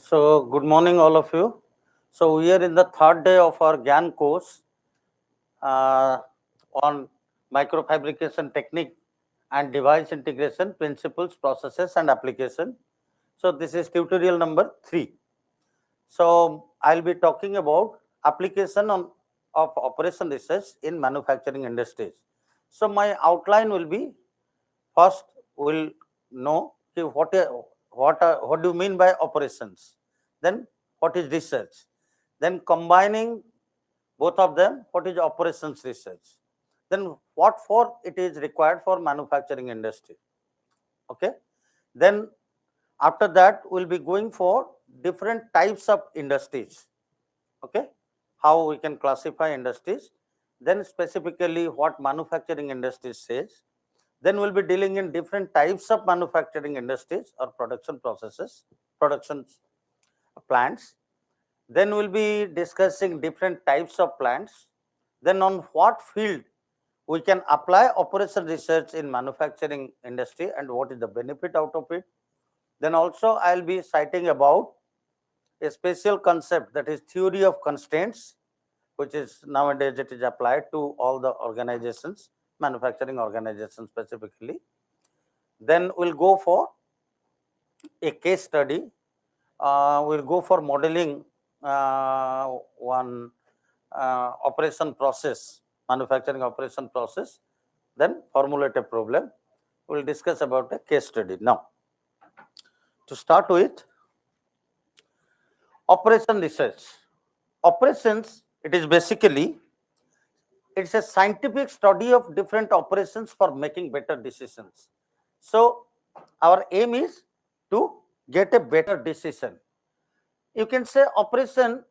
So, good morning, all of you. So, we are in the third day of our GAN course uh, on microfabrication technique and device integration principles, processes, and application. So, this is tutorial number 3. So, I'll be talking about application of operation research in manufacturing industries. So, my outline will be first we'll know what do you mean by operations, then what is research, then combining both of them, what is operations research, then what for it is required for manufacturing industry. Okay, then after that we'll be going for different types of industries. Okay, how we can classify industries, then specifically what manufacturing industry says, then we'll be dealing in different types of manufacturing industries or production processes, production plants. Then we'll be discussing different types of plants. Then on what field we can apply operation research in manufacturing industry and what is the benefit out of it. Then also I'll be citing about a special concept, that is theory of constraints, which is nowadays it is applied to all the organizations, manufacturing organizations specifically. Then we'll go for a case study. We'll go for modeling one operation process, manufacturing operation process, then formulate a problem. We'll discuss about a case study. Now, to start with, operation research. Operations, it is basically, it's a scientific study of different operations for making better decisions. So, our aim is to get a better decision. You can say operation,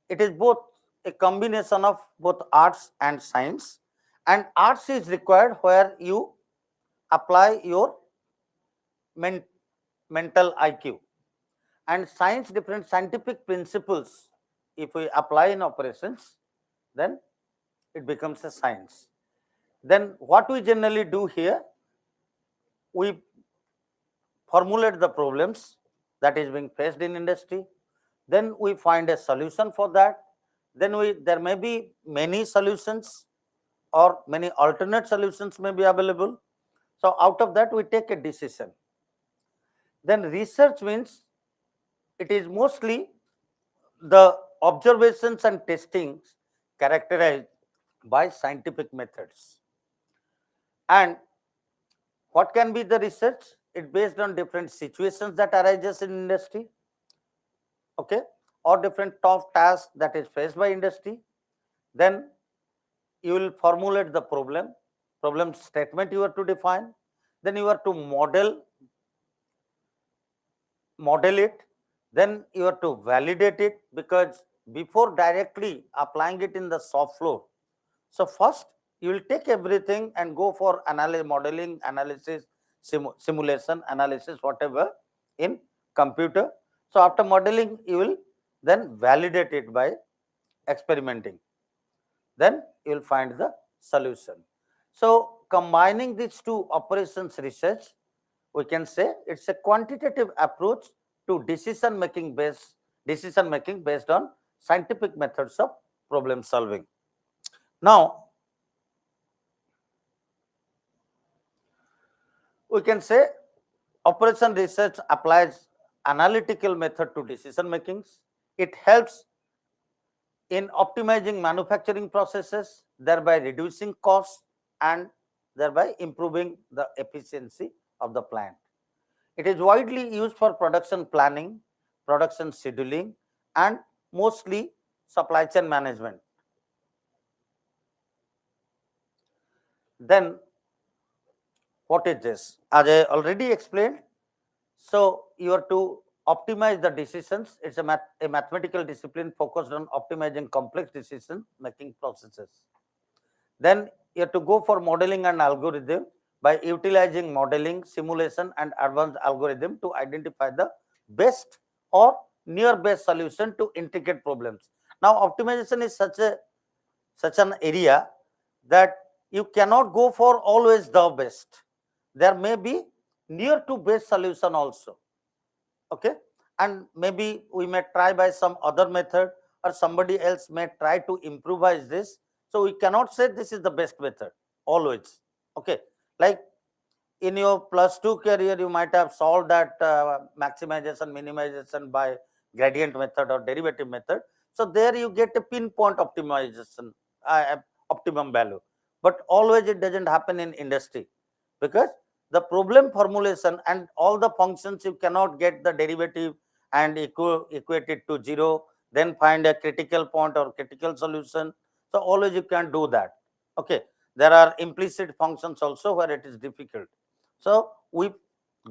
it is both a combination of both arts and science, and arts is required where you apply your mental IQ, and science, different scientific principles, if we apply in operations, then it becomes a science. Then what we generally do here, we formulate the problems that is being faced in industry, then we find a solution for that, then there may be many solutions or many alternate solutions may be available. So out of that we take a decision. Then research means it is mostly the observations and testings characterized by scientific methods. And what can be the research? It based on different situations that arises in industry, okay, or different tough tasks that is faced by industry. Then you will formulate the problem statement you are to define, then you are to model it, then you are to validate it, because before directly applying it in the soft floor, so first you will take everything and go for modeling, analysis, simulation, analysis, whatever in computer. So after modeling, you will then validate it by experimenting. Then you will find the solution. So combining these two operations research, we can say it's a quantitative approach to decision making based on scientific methods of problem solving. Now, we can say operation research applies analytical method to decision makings. It helps in optimizing manufacturing processes, thereby reducing costs and thereby improving the efficiency of the plant. It is widely used for production planning, production scheduling, and mostly supply chain management. Then what is this? As I already explained, so you are to optimize the decisions. It's a mathematical discipline focused on optimizing complex decision making processes. Then you have to go for modeling and algorithm by utilizing modeling, simulation, and advanced algorithm to identify the best or near best solution to intricate problems. Now, optimization is such an area that you cannot go for always the best. There may be near to best solution also. Okay, and maybe we may try by some other method, or somebody else may try to improvise this. So we cannot say this is the best method always. Okay, like in your +2 career, you might have solved that maximization, minimization by gradient method or derivative method. So there you get a pinpoint optimization, optimum value. But always it doesn't happen in industry, because the problem formulation and all the functions you cannot get the derivative and equate it to zero, then find a critical point or critical solution. So always you can't do that. Okay, there are implicit functions also where it is difficult. So we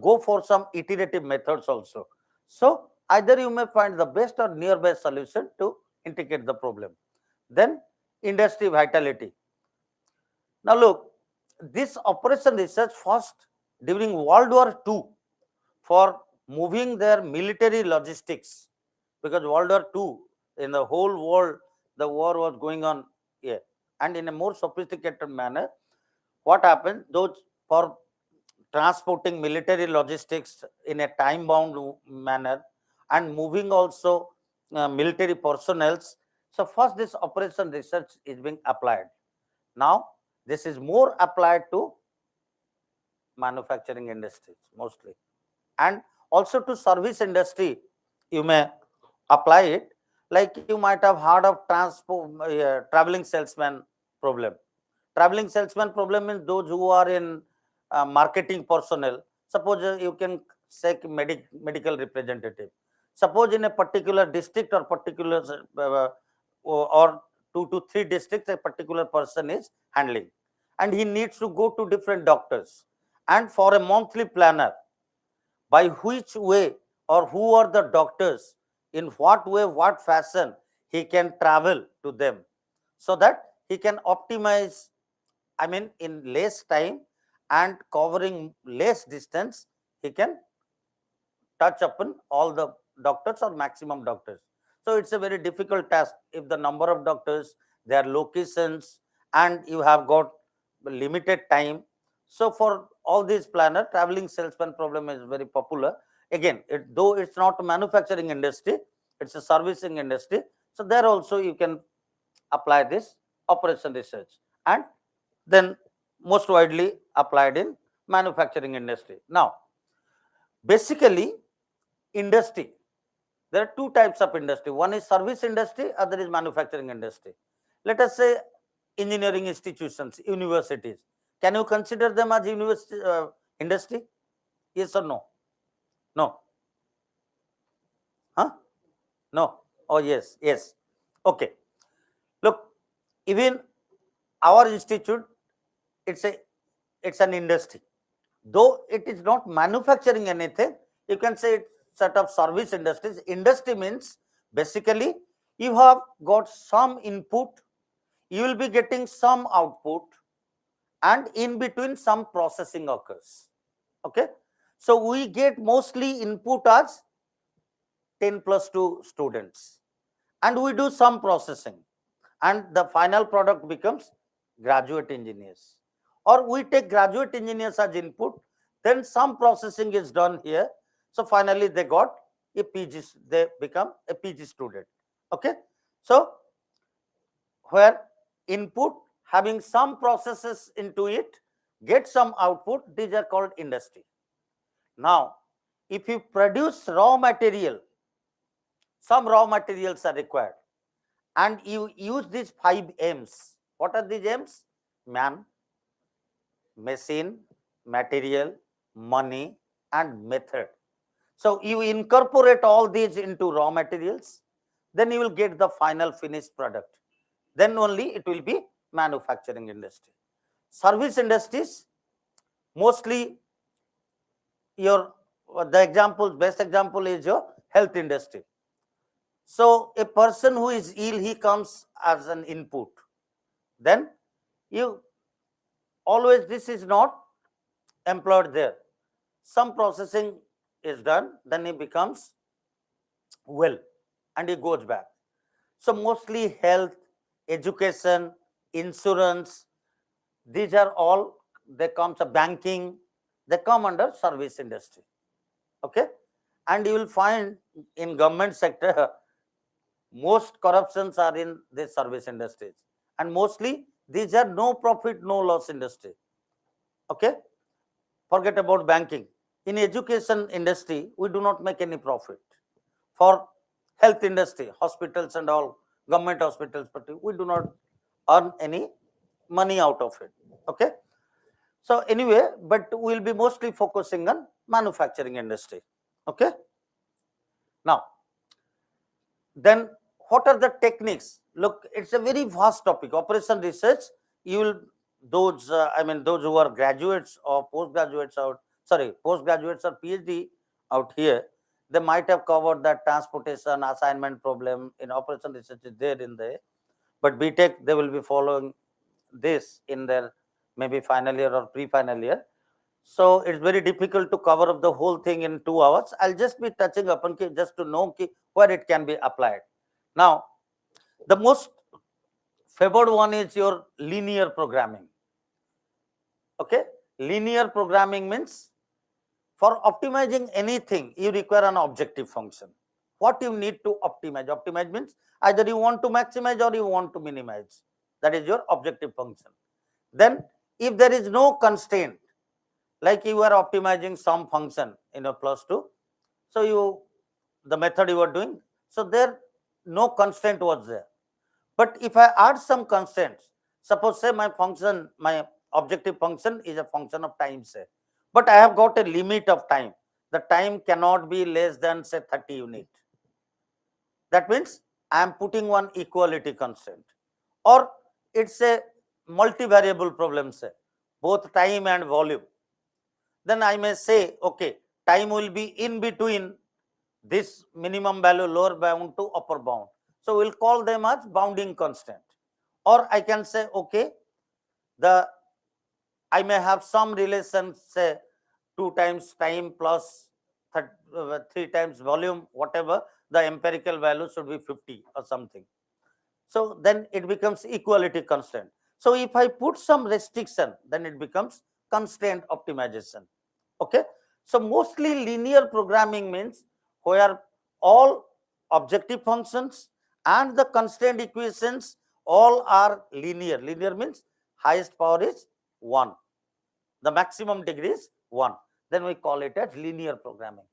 go for some iterative methods also. So either you may find the best or nearby solution to integrate the problem. Then industry vitality. Now look, this operation research first during World War II for moving their military logistics, because World War II, in the whole world, the war was going on here, and in a more sophisticated manner. What happened? Those for transporting military logistics in a time bound manner and moving also military personnel. So first this operation research is being applied. Now this is more applied to manufacturing industries mostly, and also to service industry you may apply it. Like you might have heard of transport traveling salesman problem. Traveling salesman problem means those who are in marketing personnel. Suppose you can say medical representative. Suppose in a particular district or particular or 2 to 3 districts a particular person is handling, and he needs to go to different doctors, and for a monthly planner, by which way or who are the doctors, in what way, what fashion he can travel to them, so that he can optimize, I mean, in less time and covering less distance, he can touch upon all the doctors or maximum doctors. So it's a very difficult task if the number of doctors, their locations, and you have got limited time. So for all these planner, traveling salesman problem is very popular. Again, though it's not a manufacturing industry, it's a servicing industry. So there also you can apply this operation research, and then most widely applied in manufacturing industry. Now, basically, industry, there are two types of industry. One is service industry, other is manufacturing industry. Let us say engineering institutions, universities. Can you consider them as university industry? Yes or no? No. Huh? No. Oh yes, yes. Okay. Look, even our institute, it's an industry. Though it is not manufacturing anything, you can say it's set of service industries. Industry means basically you have got some input, you will be getting some output, and in between some processing occurs. Okay, so we get mostly input as 10+2 students, and we do some processing, and the final product becomes graduate engineers. Or we take graduate engineers as input, then some processing is done here. So finally they got a PG, they become a PG student. Okay, so where input having some processes into it, get some output, these are called industry. Now, if you produce raw material, some raw materials are required, and you use these 5 M's. What are these M's? Man, machine, material, money, and method. So you incorporate all these into raw materials, then you will get the final finished product. Then only it will be manufacturing industry. Service industries, mostly your best example is your health industry. So a person who is ill, he comes as an input. Then you always, this is not employed there. Some processing is done, then he becomes well and he goes back. So mostly health, education, insurance, these are all, they come to banking, they come under service industry. Okay, And you will find in government sector, most corruptions are in the service industries, and mostly these are no profit, no loss industry. Okay, forget about banking. In education industry, we do not make any profit. For health industry, hospitals and all government hospitals, but we do not earn any money out of it. Okay, so anyway, but we'll be mostly focusing on manufacturing industry. Okay, now then what are the techniques? Look, it's a very vast topic. Operation research, you will, those those who are graduates or postgraduates out, sorry, postgraduates or PhD out here, they might have covered that transportation assignment problem in operation research is there in there. But BTech, they will be following this in their maybe final year or pre-final year. So it's very difficult to cover up the whole thing in 2 hours. I'll just be touching upon just to know where it can be applied. Now, the most favored one is your linear programming. Okay, linear programming means for optimizing anything, you require an objective function. What you need to optimize? Optimize means either you want to maximize or you want to minimize. That is your objective function. Then, if there is no constraint, like you are optimizing some function in a plus 2, so the method you are doing, so there no constraint was there. But if I add some constraints, suppose say my function, my objective function is a function of time, say, but I have got a limit of time. The time cannot be less than say 30 unit. That means I am putting one equality constraint, or it's a multivariable problem, say both time and volume. Then I may say, okay, time will be in between this minimum value lower bound to upper bound. So we'll call them as bounding constant. Or I can say, okay, I may have some relation, say 2 times time plus 3 times volume, whatever, the empirical value should be 50 or something. So then it becomes equality constant. So if I put some restriction, then it becomes constraint optimization. Okay, so mostly linear programming means where all objective functions and the constraint equations all are linear. Linear means highest power is 1, the maximum degree is 1. Then we call it as linear programming,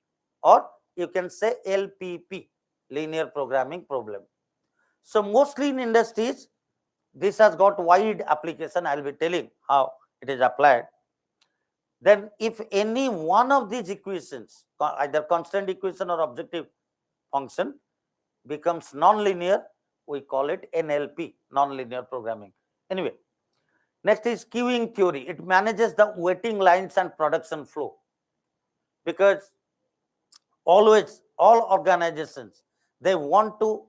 or you can say LPP, linear programming problem. So mostly in industries, this has got wide application. I'll be telling how it is applied. Then if any one of these equations, either constant equation or objective function, becomes non-linear, we call it NLP, non-linear programming. Anyway, next is queuing theory. It manages the waiting lines and production flow, because always all organizations, they want to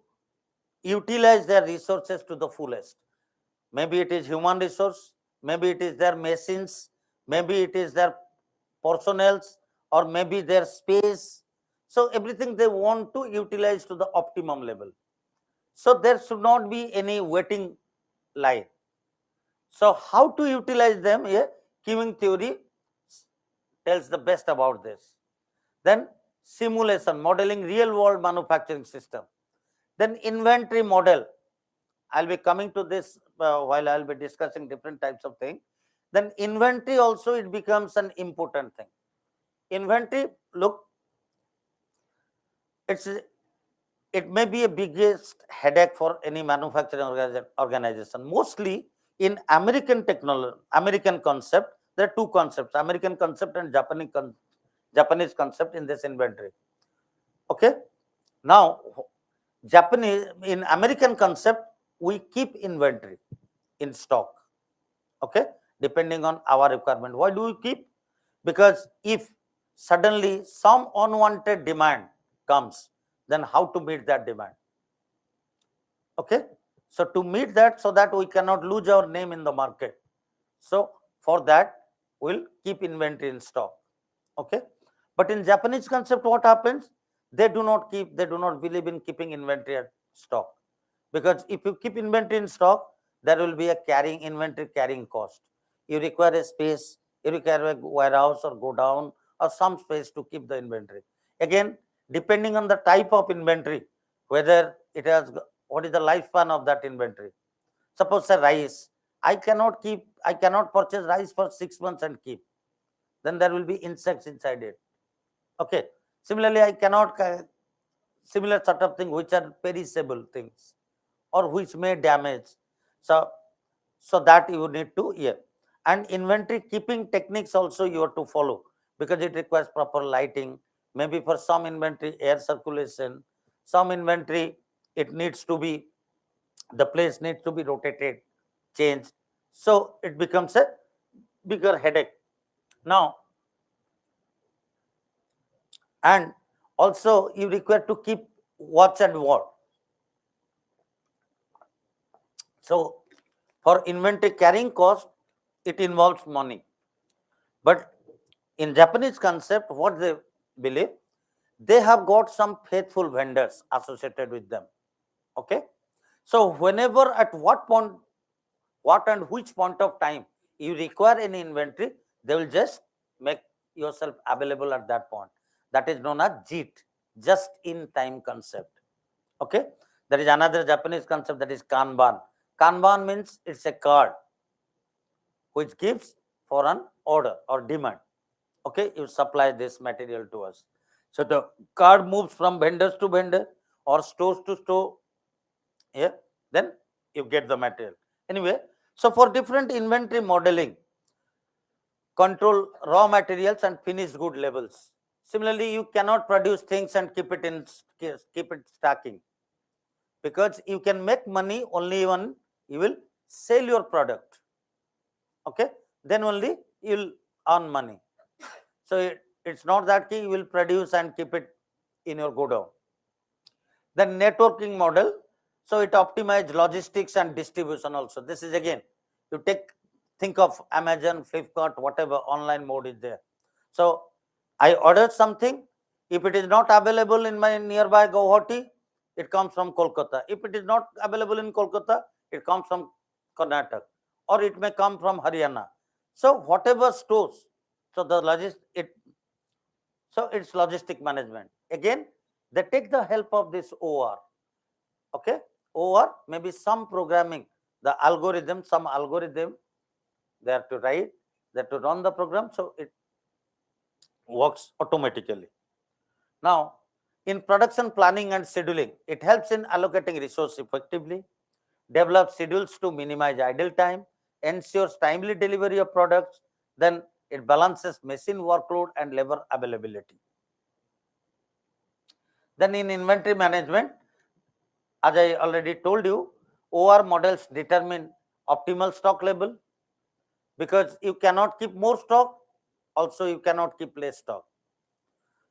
utilize their resources to the fullest. Maybe it is human resource, maybe it is their machines, maybe it is their personnel, or maybe their space. So everything they want to utilize to the optimum level. So there should not be any waiting line. So how to utilize them? Yeah, queuing theory tells the best about this. Then simulation, modeling real world manufacturing system. Then inventory model. I'll be coming to this while I'll be discussing different types of things. Then inventory also, it becomes an important thing. Inventory, look, it may be a biggest headache for any manufacturing organization. Mostly in American technology, American concept, there are two concepts: American concept and Japanese concept in this inventory. Okay, now Japanese, in American concept, we keep inventory in stock. Okay, depending on our requirement. Why do we keep? Because if suddenly some unwanted demand comes, then how to meet that demand? Okay, so to meet that, so that we cannot lose our name in the market, so for that we'll keep inventory in stock. Okay, but in Japanese concept, what happens? They do not believe in keeping inventory at stock, because if you keep inventory in stock, there will be a inventory carrying cost. You require a space, you require a warehouse or go down or some space to keep the inventory. Again, depending on the type of inventory, whether it has, what is the lifespan of that inventory. Suppose say rice, I cannot purchase rice for 6 months and keep. Then there will be insects inside it. Okay. Similarly, I cannot, similar sort of thing which are perishable things or which may damage. So, so that you need to, yeah. And inventory keeping techniques also you have to follow, because it requires proper lighting. Maybe for some inventory, air circulation, some inventory, it needs to be, the place needs to be rotated, changed. So it becomes a bigger headache. Now, and also you require to keep watch and ward. So for inventory carrying cost, it involves money. But in Japanese concept, what they believe, they have got some faithful vendors associated with them. Okay. So whenever, at what point, what and which point of time you require any inventory, they will just make yourself available at that point. That is known as JIT, just in time concept. Okay. There is another Japanese concept, that is Kanban. Kanban means it's a card which gives for an order or demand. Okay, you supply this material to us. So the card moves from vendors to vendor or stores to store. Yeah, then you get the material. Anyway, so for different inventory modeling, control raw materials and finished good levels. Similarly, you cannot produce things and keep it stacking, because you can make money only when you will sell your product. Okay, then only you will earn money. So it's not that you will produce and keep it in your godown. The networking model, so it optimizes logistics and distribution also. This is again, you think of Amazon, Flipkart, whatever online mode is there. So I ordered something. If it is not available in my nearby Guwahati, it comes from Kolkata. If it is not available in Kolkata, it comes from Karnataka, or it may come from Haryana. So whatever stores, so the so it's logistic management. Again, they take the help of this OR. Okay, OR maybe some programming, the algorithm, some algorithm they have to write, they have to run the program, so it works automatically. Now, in production planning and scheduling, it helps in allocating resource effectively, develop schedules to minimize idle time, ensures timely delivery of products, then it balances machine workload and labor availability. Then in inventory management, as I already told you, OR models determine optimal stock level, because you cannot keep more stock, also you cannot keep less stock.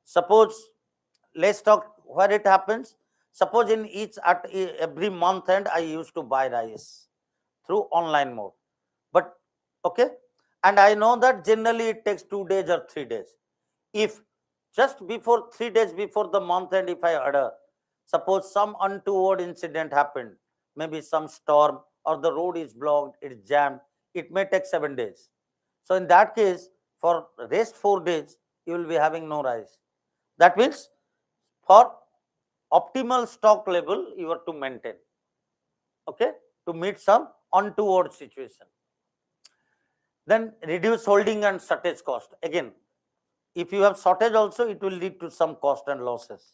Suppose less stock, where it happens, suppose in every month end I used to buy rice through online mode. But okay, and I know that generally it takes 2 days or 3 days. If just before 3 days before the month end, if I order, suppose some untoward incident happened, maybe some storm or the road is blocked, it's jammed, it may take 7 days. So in that case, for rest 4 days, you will be having no rice. That means for optimal stock level, you have to maintain. Okay, to meet some untoward situation. Then reduce holding and shortage cost. Again, if you have shortage also, it will lead to some cost and losses.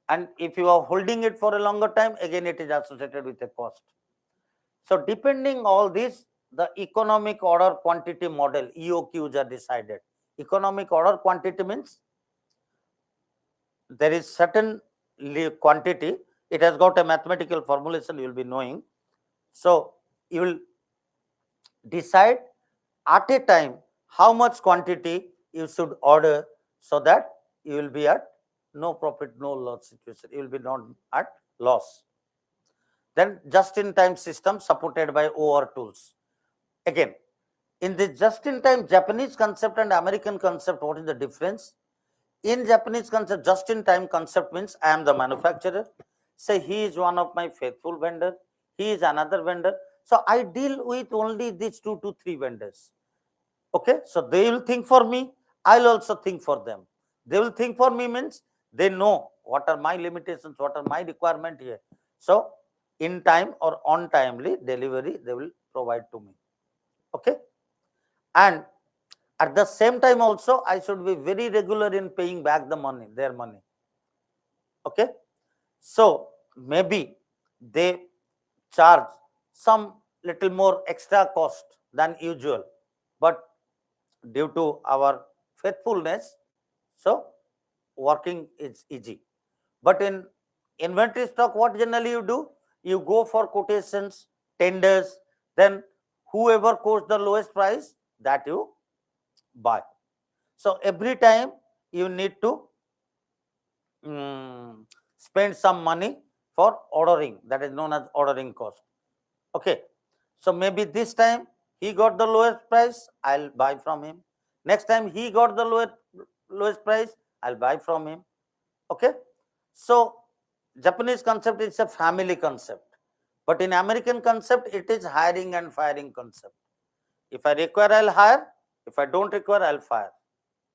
And if you are holding it for a longer time, again it is associated with a cost. So depending all this, the economic order quantity model, EOQs, are decided. Economic order quantity means there is certain quantity, it has got a mathematical formulation you will be knowing. So you will decide at a time how much quantity you should order, so that you will be at no profit, no loss situation. You will be not at loss. Then just-in-time system supported by OR tools. Again, in the just-in-time Japanese concept and American concept, what is the difference? In Japanese concept, just-in-time concept means I am the manufacturer. Say he is one of my faithful vendor, he is another vendor. So I deal with only these 2 to 3 vendors. Okay, so they will think for me, I'll also think for them. They will think for me means They know what are my limitations, what are my requirement here. So in time or on timely delivery, they will provide to me. Okay. And at the same time also, I should be very regular in paying back the money, their money. Okay. So maybe they charge some little more extra cost than usual, but due to our faithfulness, so working is easy. But in inventory stock, what generally you do? You go for quotations, tenders, then whoever quotes the lowest price, that you buy. So every time you need to spend some money for ordering, that is known as ordering cost. Okay. So maybe this time he got the lowest price, I'll buy from him. Next time he got the lowest price, I'll buy from him. Okay. So Japanese concept is a family concept, but in American concept, it is hiring and firing concept. If I require, I'll hire. If I don't require, I'll fire.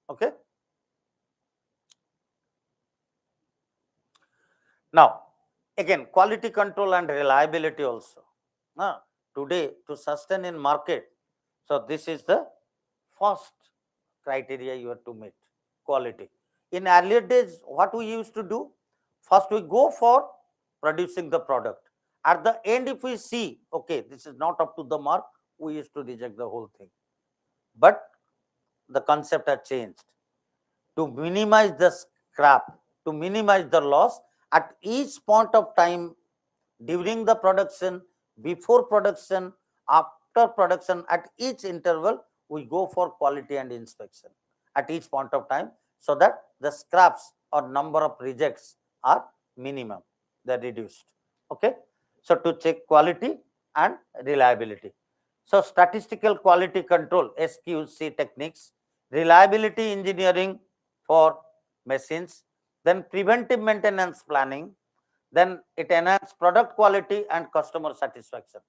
Okay. Now, again, quality control and reliability also. Now, today to sustain in market, so this is the first criteria you have to meet, quality. In earlier days, what we used to do, first we go for producing the product. At the end, if we see, okay, this is not up to the mark, we used to reject the whole thing. But the concept has changed. To minimize the scrap, to minimize the loss, at each point of time, during the production, before production, after production, at each interval, we go for quality and inspection at each point of time, so that the scraps or number of rejects are minimum, they're reduced. Okay. So to check quality and reliability. So statistical quality control, SQC techniques, reliability engineering for machines, then preventive maintenance planning, then it enhances product quality and customer satisfaction.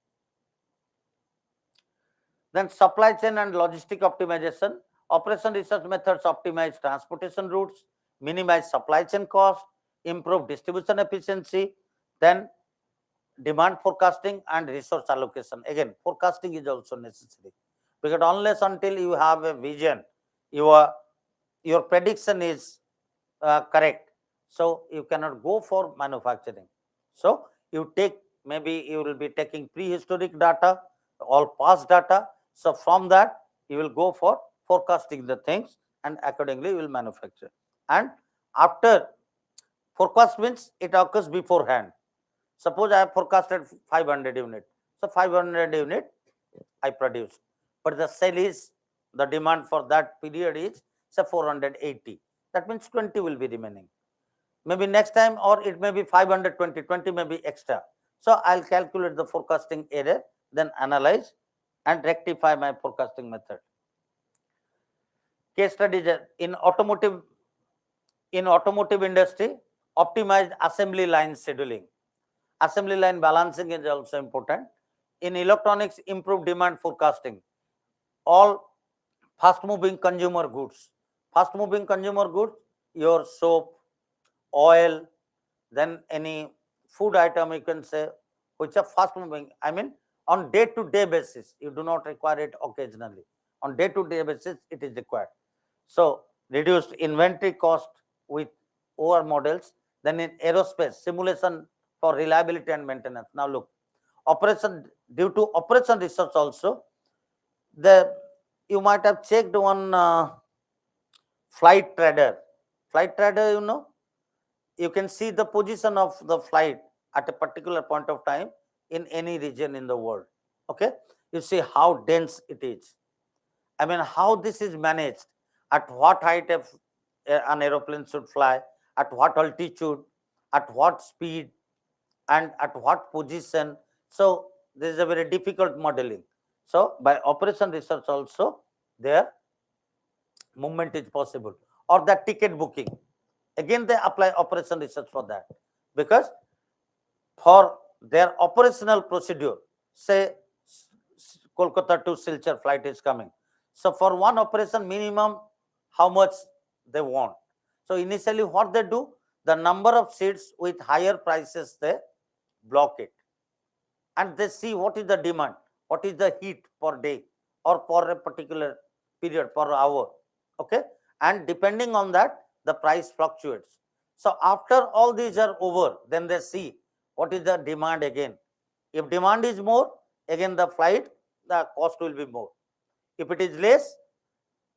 Then supply chain and logistic optimization, operation research methods optimize transportation routes, minimize supply chain cost, improve distribution efficiency, then demand forecasting and resource allocation. Again, forecasting is also necessary, because unless until you have a vision, your prediction is correct, so you cannot go for manufacturing. So you take, maybe you will be taking prehistoric data, all past data. So from that you will go for forecasting the things, and accordingly you will manufacture. And after forecast means it occurs beforehand. Suppose I have forecasted 500 unit, so 500 unit I produced, but the sale is, the demand for that period is say 480. That means 20 will be remaining. Maybe next time, or it may be 520, 20 may be extra. So I'll calculate the forecasting error, then analyze and rectify my forecasting method. Case studies in automotive industry, optimized assembly line scheduling. Assembly line balancing is also important. In electronics, improved demand forecasting. All fast moving consumer goods. Fast moving consumer goods, your soap, oil, then any food item you can say, which are fast moving. I mean, on day to day basis, you do not require it occasionally. On day to day basis, it is required. So reduced inventory cost with OR models. Then in aerospace, simulation for reliability and maintenance. Now look, operation, due to operation research also, you might have checked one flight trader. Flight trader, you can see the position of the flight at a particular point of time in any region in the world. Okay. You see how dense it is. I mean, how this is managed, at what height an aeroplane should fly, at what altitude, at what speed, and at what position. So this is a very difficult modeling. So by operation research also, their movement is possible. Or the ticket booking, again they apply operation research for that, because for their operational procedure, say Kolkata to Silchar flight is coming. So for one operation minimum, how much they want. So initially what they do, the number of seats with higher prices, they block it. And they see what is the demand, what is the heat per day or for a particular period, per hour. Okay. And depending on that, the price fluctuates. So after all these are over, then they see what is the demand again. If demand is more, again the flight, the cost will be more. If it is less,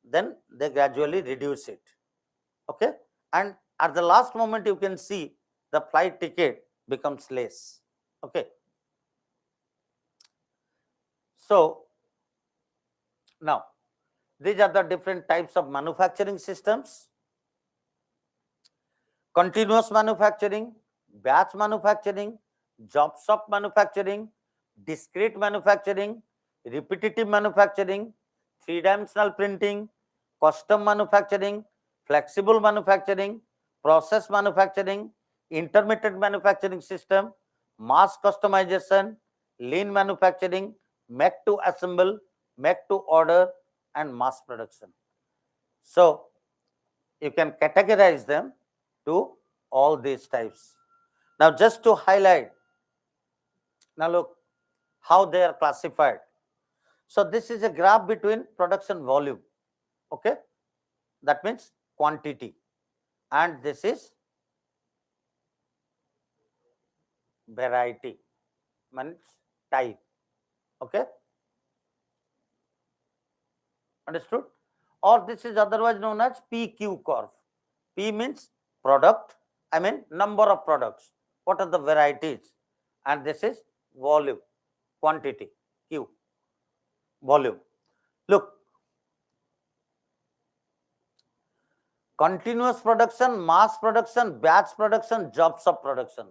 then they gradually reduce it. Okay. And at the last moment, you can see the flight ticket becomes less. Okay. So now these are the different types of manufacturing systems: continuous manufacturing, batch manufacturing, job shop manufacturing, discrete manufacturing, repetitive manufacturing, three-dimensional printing, custom manufacturing, flexible manufacturing, process manufacturing, intermittent manufacturing system, mass customization, lean manufacturing, make to assemble, make to order, and mass production. So you can categorize them to all these types. Now, just to highlight, now look how they are classified. So this is a graph between production volume. Okay, that means quantity, and this is variety, means type. Okay, understood? Or this is otherwise known as PQ curve. P means product, I mean number of products. What are the varieties? And this is volume, quantity, Q, volume. Look, continuous production, mass production, batch production, job shop production.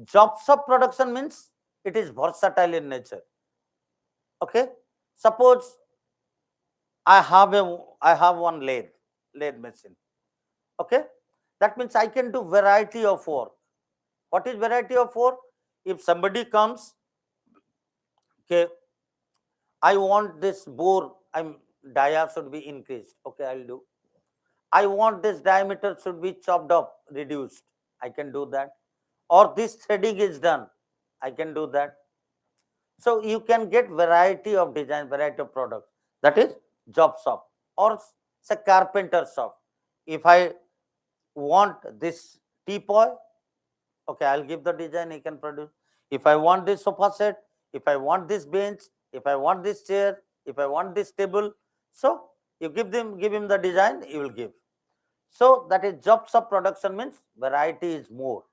Job shop production means it is versatile in nature. Okay, suppose I have one lathe machine. Okay, that means I can do variety of work. What is variety of work? If somebody comes, okay, I want this bore, dia should be increased. Okay, I'll do. I want this diameter should be chopped up, reduced. I can do that. Or this threading is done. I can do that. So you can get variety of design, variety of products. That is job shop or say carpenter shop. If I want this teapot, okay, I'll give the design, he can produce. If I want this sofa set, if I want this bench, if I want this chair, if I want this table, so you give him the design, he will give. So that is job shop production means variety is more,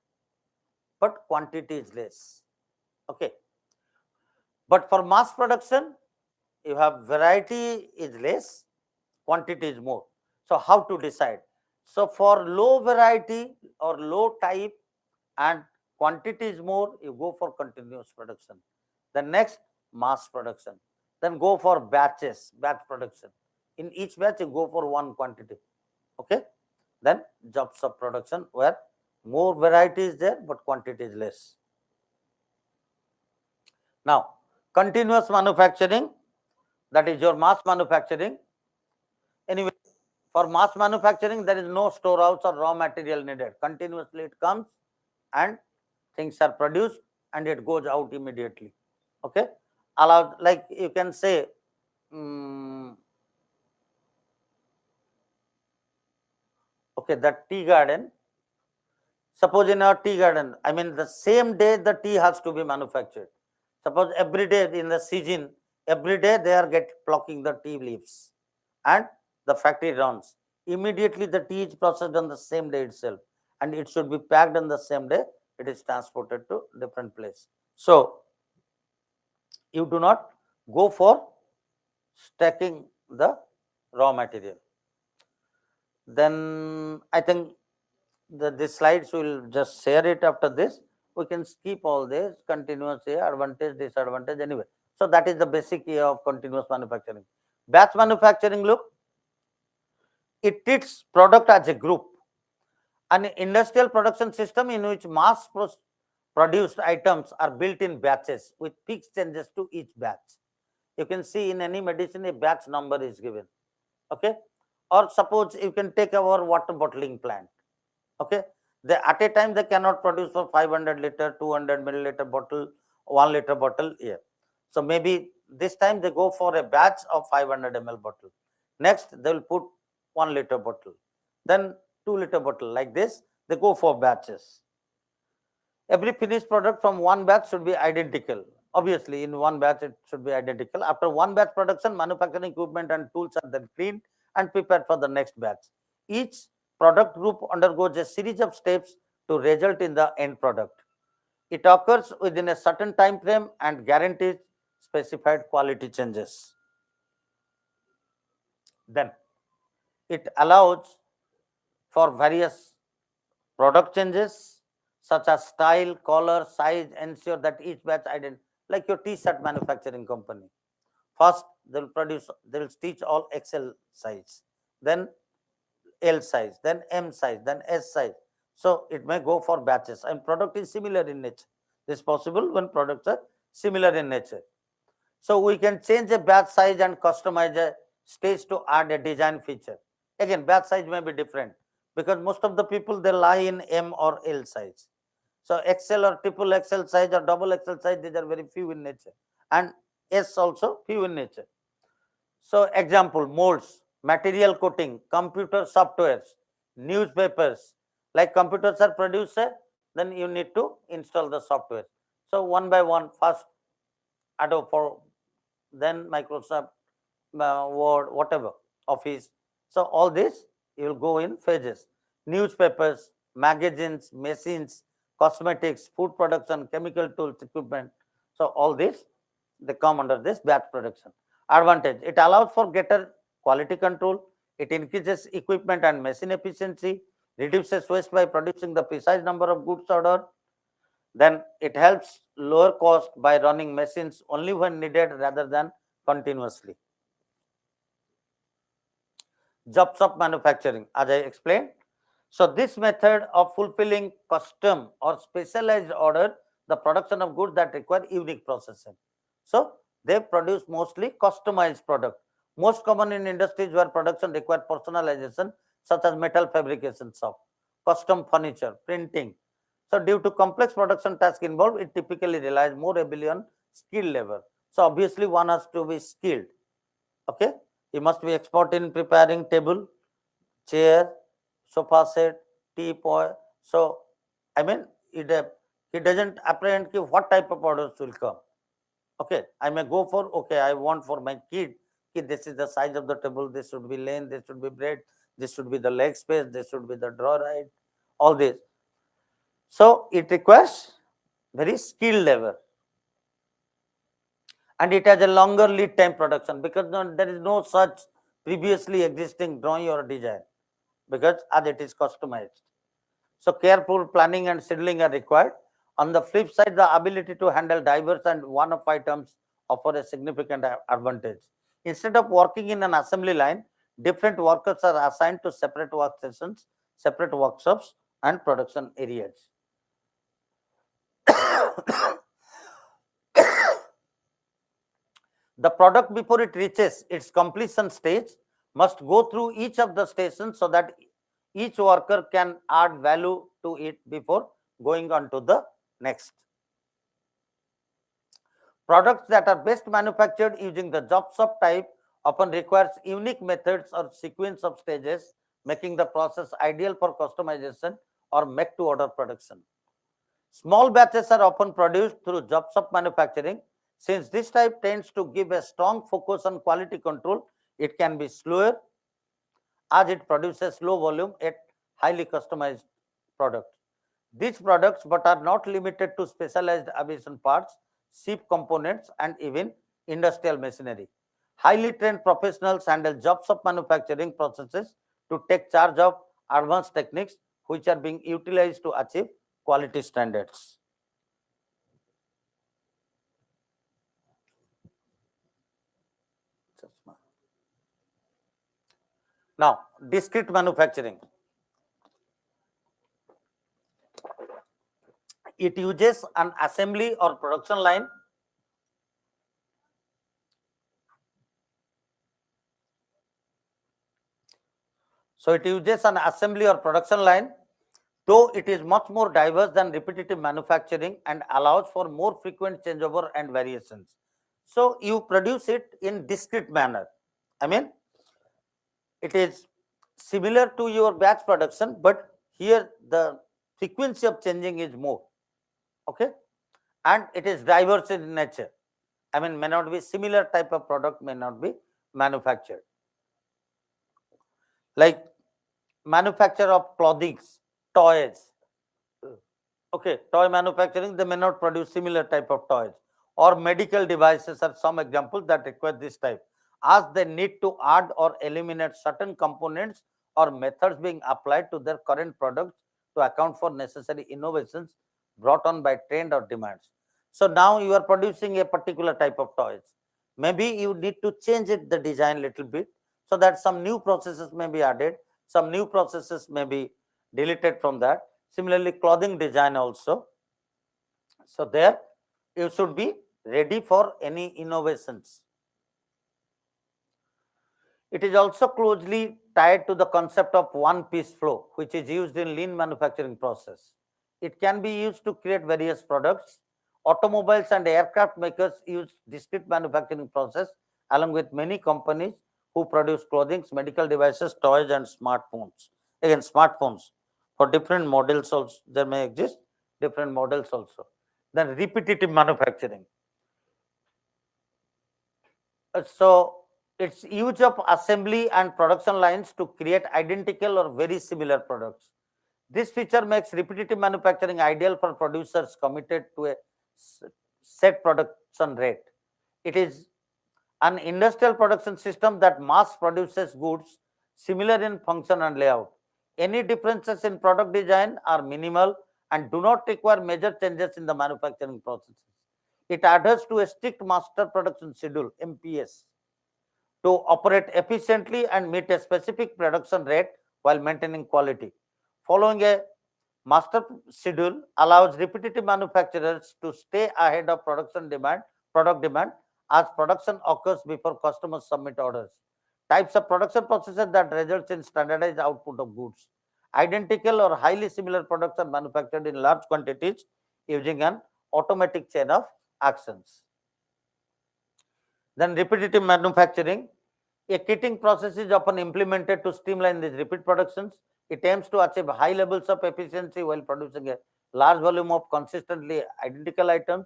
but quantity is less. Okay. But for mass production, you have variety is less, quantity is more. So how to decide? So for low variety or low type and quantity is more, you go for continuous production. The next, mass production. Then go for batches, batch production. In each batch, you go for one quantity. Okay. Then job shop production where more variety is there, but quantity is less. Now, continuous manufacturing, that is your mass manufacturing. Anyway, for mass manufacturing, there is no storehouse or raw material needed. Continuously it comes and things are produced and it goes out immediately. Okay. Like you can say, okay, the tea garden. Suppose in our tea garden, I mean the same day the tea has to be manufactured. Suppose every day in the season, every day they are plucking the tea leaves and the factory runs. Immediately the tea is processed on the same day itself and it should be packed on the same day. It is transported to different place. So you do not go for stacking the raw material. Then I think the slides will just share it after this. We can skip all this, continuous here, advantage, disadvantage, anyway. So that is the basic of continuous manufacturing. Batch manufacturing, look, it treats product as a group. An industrial production system in which mass produced items are built in batches with fixed changes to each batch. You can see in any medicine a batch number is given. Okay. Or suppose you can take our water bottling plant. Okay. They at a time they cannot produce for 500 liter, 200 milliliter bottle, 1 liter bottle here. So maybe this time they go for a batch of 500 ml bottle. Next they will put 1 liter bottle, then 2 liter bottle. Like this, they go for batches. Every finished product from one batch should be identical. Obviously, in one batch it should be identical. After one batch production, manufacturing equipment and tools are then cleaned and prepared for the next batch. Each product group undergoes a series of steps to result in the end product. It occurs within a certain time frame and guarantees specified quality changes. Then it allows for various product changes such as style, color, size, ensure that each batch identical, like your t-shirt manufacturing company. First, they'll stitch all XL size, then L size, then M size, then S size. So it may go for batches and product is similar in nature. This is possible when products are similar in nature. So we can change a batch size and customize a stage to add a design feature. Again, batch size may be different because most of the people they lie in M or L size. So XL or triple XL size or double XL size, these are very few in nature. And S also few in nature. So example, molds, material coating, computer softwares, newspapers. Like computers are produced, then you need to install the software. So one by one, first Adobe for, then Microsoft Word, whatever, Office. So all this you will go in phases. Newspapers, magazines, machines, cosmetics, food production, chemical tools, equipment. So all this they come under this batch production. Advantage: it allows for greater quality control. It increases equipment and machine efficiency, reduces waste by producing the precise number of goods ordered. Then it helps lower cost by running machines only when needed rather than continuously. Jobs of manufacturing, as I explained. So this method of fulfilling custom or specialized order, the production of goods that require unique processing. So they produce mostly customized product. Most common in industries where production require personalization, such as metal fabrication shop, custom furniture, printing. So due to complex production tasks involved, it typically relies more heavily on skilled labor. So obviously one has to be skilled. Okay, he must be expert in preparing table, chair, sofa set, teapot. So I mean, he doesn't apprehend what type of orders will come. Okay, I may go for, okay, I want for my kid, this is the size of the table, this should be length, this should be breadth, this should be the leg space, this should be the drawer height, all this. So it requires very skilled labor. And it has a longer lead time production because there is no such previously existing drawing or design, because as it is customized. So careful planning and scheduling are required. On the flip side, the ability to handle diverse and one-off items offer a significant advantage. Instead of working in an assembly line, different workers are assigned to separate workstations, separate workshops, and production areas. The product, before it reaches its completion stage, must go through each of the stations so that each worker can add value to it before going on to the next. Products that are best manufactured using the job shop type often requires unique methods or sequence of stages, making the process ideal for customization or make-to-order production. Small batches are often produced through job shop manufacturing. Since this type tends to give a strong focus on quality control, it can be slower as it produces low volume yet highly customized products. These products, but are not limited to specialized aviation parts, ship components, and even industrial machinery. Highly trained professionals handle job shop manufacturing processes to take charge of advanced techniques which are being utilized to achieve quality standards. Now, discrete manufacturing. It uses an assembly or production line So it uses an assembly or production line though it is much more diverse than repetitive manufacturing and allows for more frequent changeover and variations. So you produce it in discrete manner. I mean, it is similar to your batch production, but here the frequency of changing is more. Okay, and it is diverse in nature. I mean, may not be similar type of product may not be manufactured. Like manufacture of clothing, toys. Okay, toy manufacturing, they may not produce similar type of toys, or medical devices are some examples that require this type, as they need to add or eliminate certain components or methods being applied to their current products to account for necessary innovations brought on by trend or demands. So now you are producing a particular type of toys. Maybe you need to change it, the design little bit, so that some new processes may be added, some new processes may be deleted from that. Similarly, clothing design also. So there you should be ready for any innovations. It is also closely tied to the concept of one piece flow, which is used in lean manufacturing process. It can be used to create various products. Automobiles and aircraft makers use discrete manufacturing process along with many companies who produce clothing, medical devices, toys, and smartphones. Again, smartphones. For different models also, there may exist different models also. Then repetitive manufacturing. So it's use of assembly and production lines to create identical or very similar products. This feature makes repetitive manufacturing ideal for producers committed to a set production rate. It is an industrial production system that mass produces goods similar in function and layout. Any differences in product design are minimal and do not require major changes in the manufacturing processes. It adheres to a strict master production schedule, MPS, to operate efficiently and meet a specific production rate while maintaining quality. Following a master schedule allows repetitive manufacturers to stay ahead of product demand as production occurs before customers submit orders. Types of production processes that results in standardized output of goods. Identical or highly similar products are manufactured in large quantities using an automatic chain of actions. Then repetitive manufacturing. A kitting process is often implemented to streamline these repeat productions. It aims to achieve high levels of efficiency while producing a large volume of consistently identical items.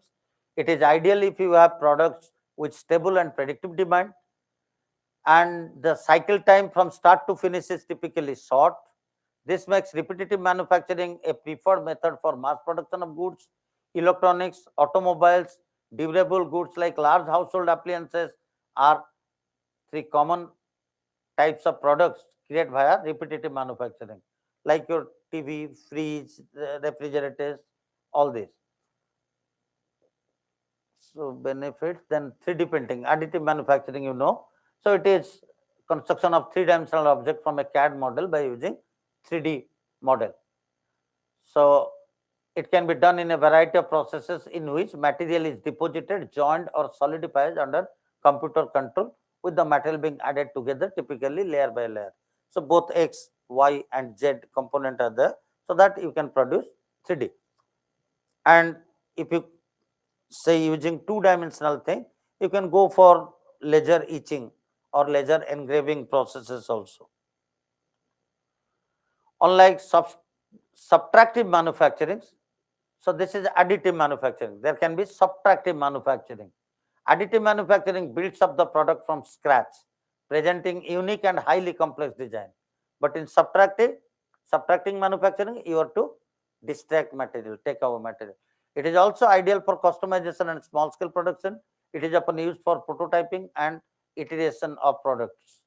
It is ideal if you have products with stable and predictive demand, and the cycle time from start to finish is typically short. This makes repetitive manufacturing a preferred method for mass production of goods. Electronics, automobiles, durable goods like large household appliances are three common types of products created via repetitive manufacturing, like your TV, fridge, refrigerators, all these. So benefits, then 3D printing, additive manufacturing, you know. So it is construction of three-dimensional object from a CAD model by using 3D model. So it can be done in a variety of processes in which material is deposited, joined, or solidified under computer control, with the material being added together, typically layer by layer. So both X, Y, and Z component are there, so that you can produce 3D. And if you say using two-dimensional thing, you can go for laser etching or laser engraving processes also. Unlike subtractive manufacturing, so this is additive manufacturing. There can be subtractive manufacturing. Additive manufacturing builds up the product from scratch, presenting unique and highly complex design. But in subtracting manufacturing, you have to distract material, take our material. It is also ideal for customization and small scale production. It is often used for prototyping and iteration of products.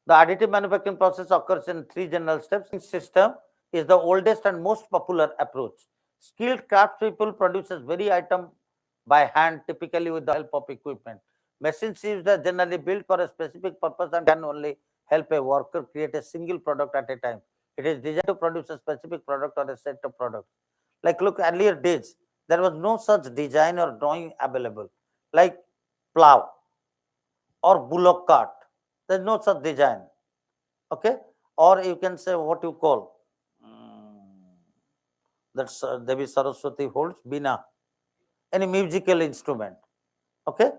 The additive manufacturing process occurs in three general steps. System is the oldest and most popular approach. Skilled craftspeople produces very item by hand, typically with the help of equipment. Machines used are generally built for a specific purpose and can only help a worker create a single product at a time. It is designed to produce a specific product or a set of products. Like look, earlier days, there was no such design or drawing available, like plow or bullock cart. There's no such design. Okay, or you can say what you call That's Devi Saraswati holds Bina, any musical instrument. Okay,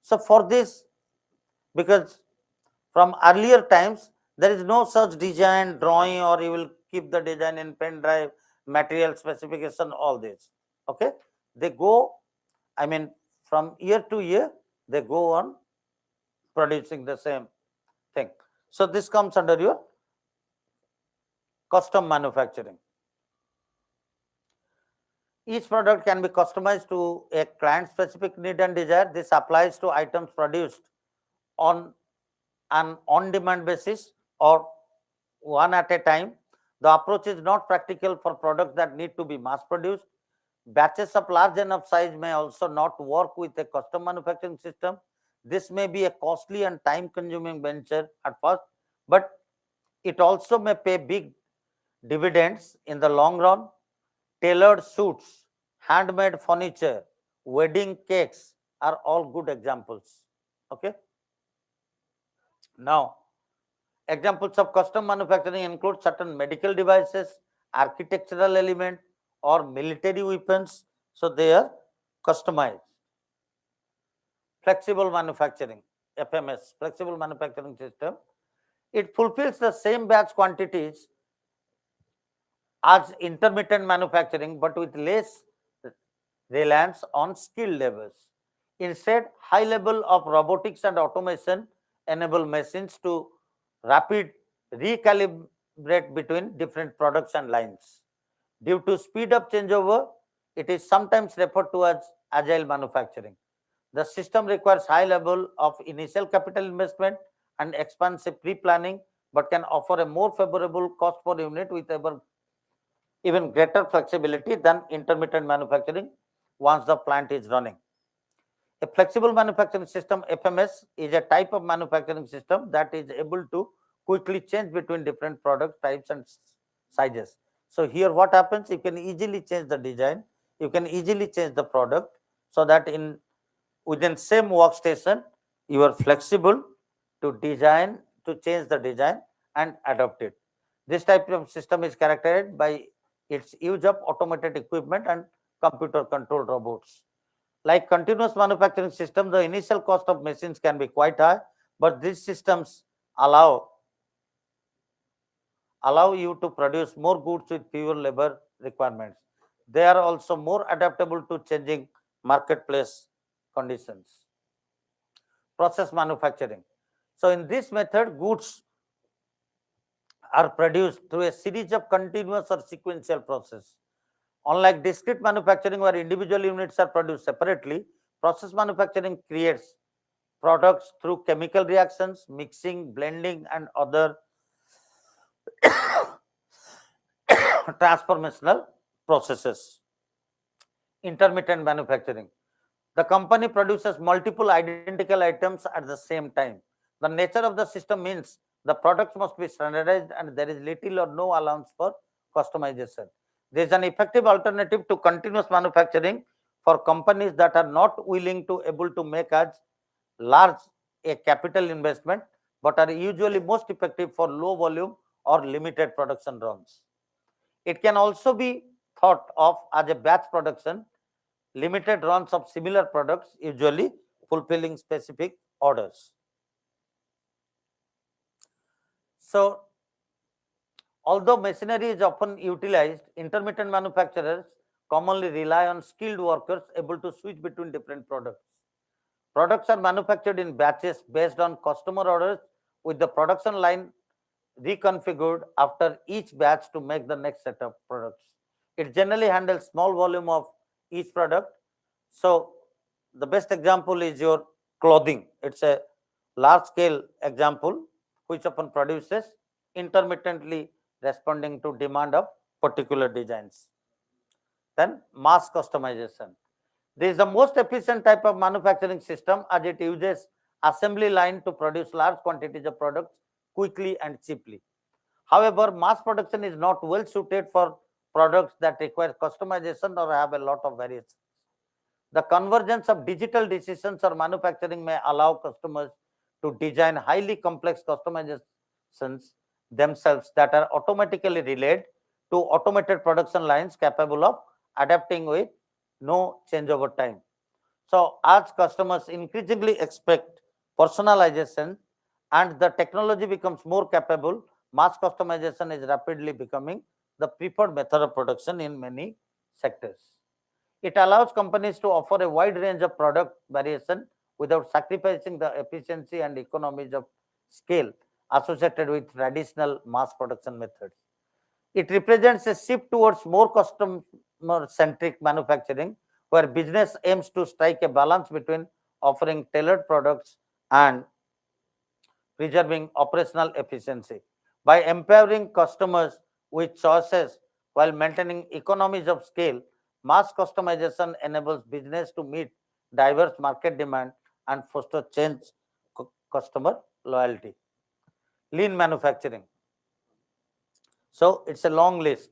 so for this, because from earlier times there is no such design drawing, or you will keep the design in pen drive, material specification, all this. Okay, they go, I mean, from year to year they go on producing the same thing. So this comes under your custom manufacturing. Each product can be customized to a client specific need and desire. This applies to items produced on an on-demand basis or one at a time. The approach is not practical for products that need to be mass produced. Batches of large enough size may also not work with a custom manufacturing system. This may be a costly and time consuming venture at first, but it also may pay big dividends in the long run. Tailored suits, handmade furniture, wedding cakes are all good examples. Okay. Now, examples of custom manufacturing include certain medical devices, architectural element, or military weapons. So they are customized. Flexible manufacturing, FMS, flexible manufacturing system. It fulfills the same batch quantities as intermittent manufacturing, but with less reliance on skilled labors. Instead, high level of robotics and automation enable machines to rapid recalibrate between different products and lines. Due to speed of changeover, it is sometimes referred to as agile manufacturing. The system requires high level of initial capital investment and expensive pre-planning, but can offer a more favorable cost per unit with even greater flexibility than intermittent manufacturing once the plant is running. A flexible manufacturing system, FMS, is a type of manufacturing system that is able to quickly change between different product types and sizes. So here what happens, you can easily change the design, you can easily change the product, so that in within same workstation you are flexible to design, to change the design and adapt it. This type of system is characterized by its use of automated equipment and computer controlled robots. Like continuous manufacturing system, the initial cost of machines can be quite high, but these systems allow you to produce more goods with fewer labor requirements. They are also more adaptable to changing marketplace conditions. Process manufacturing. So in this method, goods are produced through a series of continuous or sequential process. Unlike discrete manufacturing where individual units are produced separately, process manufacturing creates products through chemical reactions, mixing, blending, and other transformational processes. Intermittent manufacturing. The company produces multiple identical items at the same time. The nature of the system means the products must be standardized and there is little or no allowance for customization. There is an effective alternative to continuous manufacturing for companies that are not willing to able to make as large a capital investment, but are usually most effective for low volume or limited production runs. It can also be thought of as a batch production, limited runs of similar products, usually fulfilling specific orders. So, although machinery is often utilized, intermittent manufacturers commonly rely on skilled workers able to switch between different products. Products are manufactured in batches based on customer orders, with the production line reconfigured after each batch to make the next set of products. It generally handles small volume of each product. So the best example is your clothing. It's a large scale example which often produces intermittently responding to demand of particular designs. Then mass customization. This is the most efficient type of manufacturing system as it uses assembly line to produce large quantities of products quickly and cheaply. However, mass production is not well suited for products that require customization or have a lot of variations. The convergence of digital decisions or manufacturing may allow customers to design highly complex customizations themselves that are automatically relayed to automated production lines capable of adapting with no change over time. So as customers increasingly expect personalization and the technology becomes more capable, mass customization is rapidly becoming the preferred method of production in many sectors. It allows companies to offer a wide range of product variation without sacrificing the efficiency and economies of scale associated with traditional mass production methods. It represents a shift towards more customer-centric manufacturing, where business aims to strike a balance between offering tailored products and preserving operational efficiency. By empowering customers with choices while maintaining economies of scale, mass customization enables business to meet diverse market demand and foster change customer loyalty. Lean manufacturing. So it's a long list.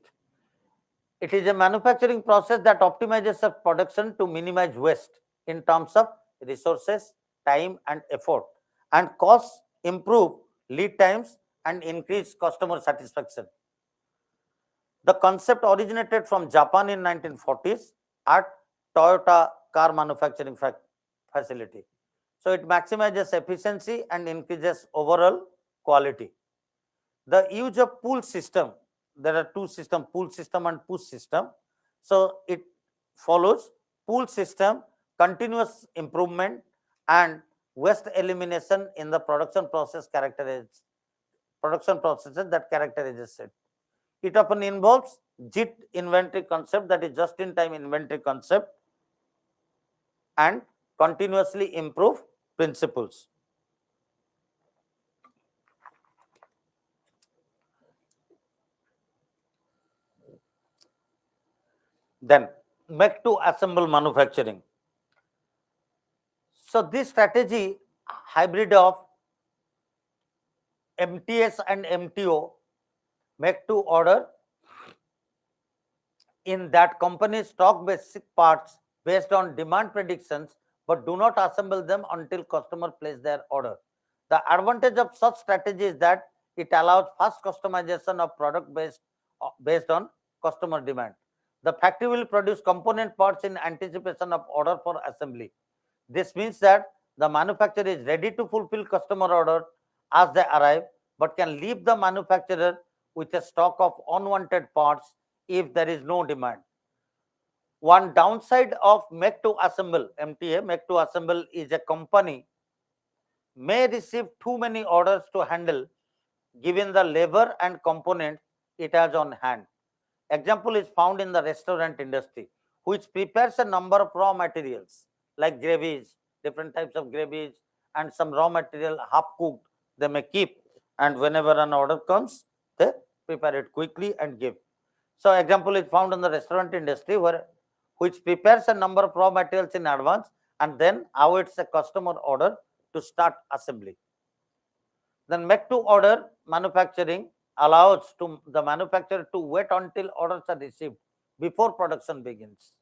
It is a manufacturing process that optimizes the production to minimize waste in terms of resources, time, and effort, and costs, improve lead times, and increase customer satisfaction. The concept originated from Japan in 1940s at Toyota car manufacturing facility. So it maximizes efficiency and increases overall quality. The use of pull system, there are two systems, pull system and push system. So it follows pull system, continuous improvement and waste elimination in the production processes that characterizes it. It often involves JIT inventory concept, that is just in time inventory concept, and continuously improve principles. Then make to assemble manufacturing. So this strategy, hybrid of MTS and MTO, make to order, in that companies stock basic parts based on demand predictions but do not assemble them until customer place their order. The advantage of such strategy is that it allows fast customization of product based on customer demand. The factory will produce component parts in anticipation of order for assembly. This means that the manufacturer is ready to fulfill customer order as they arrive, but can leave the manufacturer with a stock of unwanted parts if there is no demand. One downside of make to assemble, MTA, make to assemble, is a company may receive too many orders to handle given the labor and components it has on hand. Example is found in the restaurant industry, which prepares a number of raw materials like gravies, different types of gravies, and some raw material half cooked they may keep, and whenever an order comes, they prepare it quickly and give. So example is found in the restaurant industry, which prepares a number of raw materials in advance and then awaits a customer order to start assembly. Then make to order manufacturing allows the manufacturer to wait until orders are received before production begins.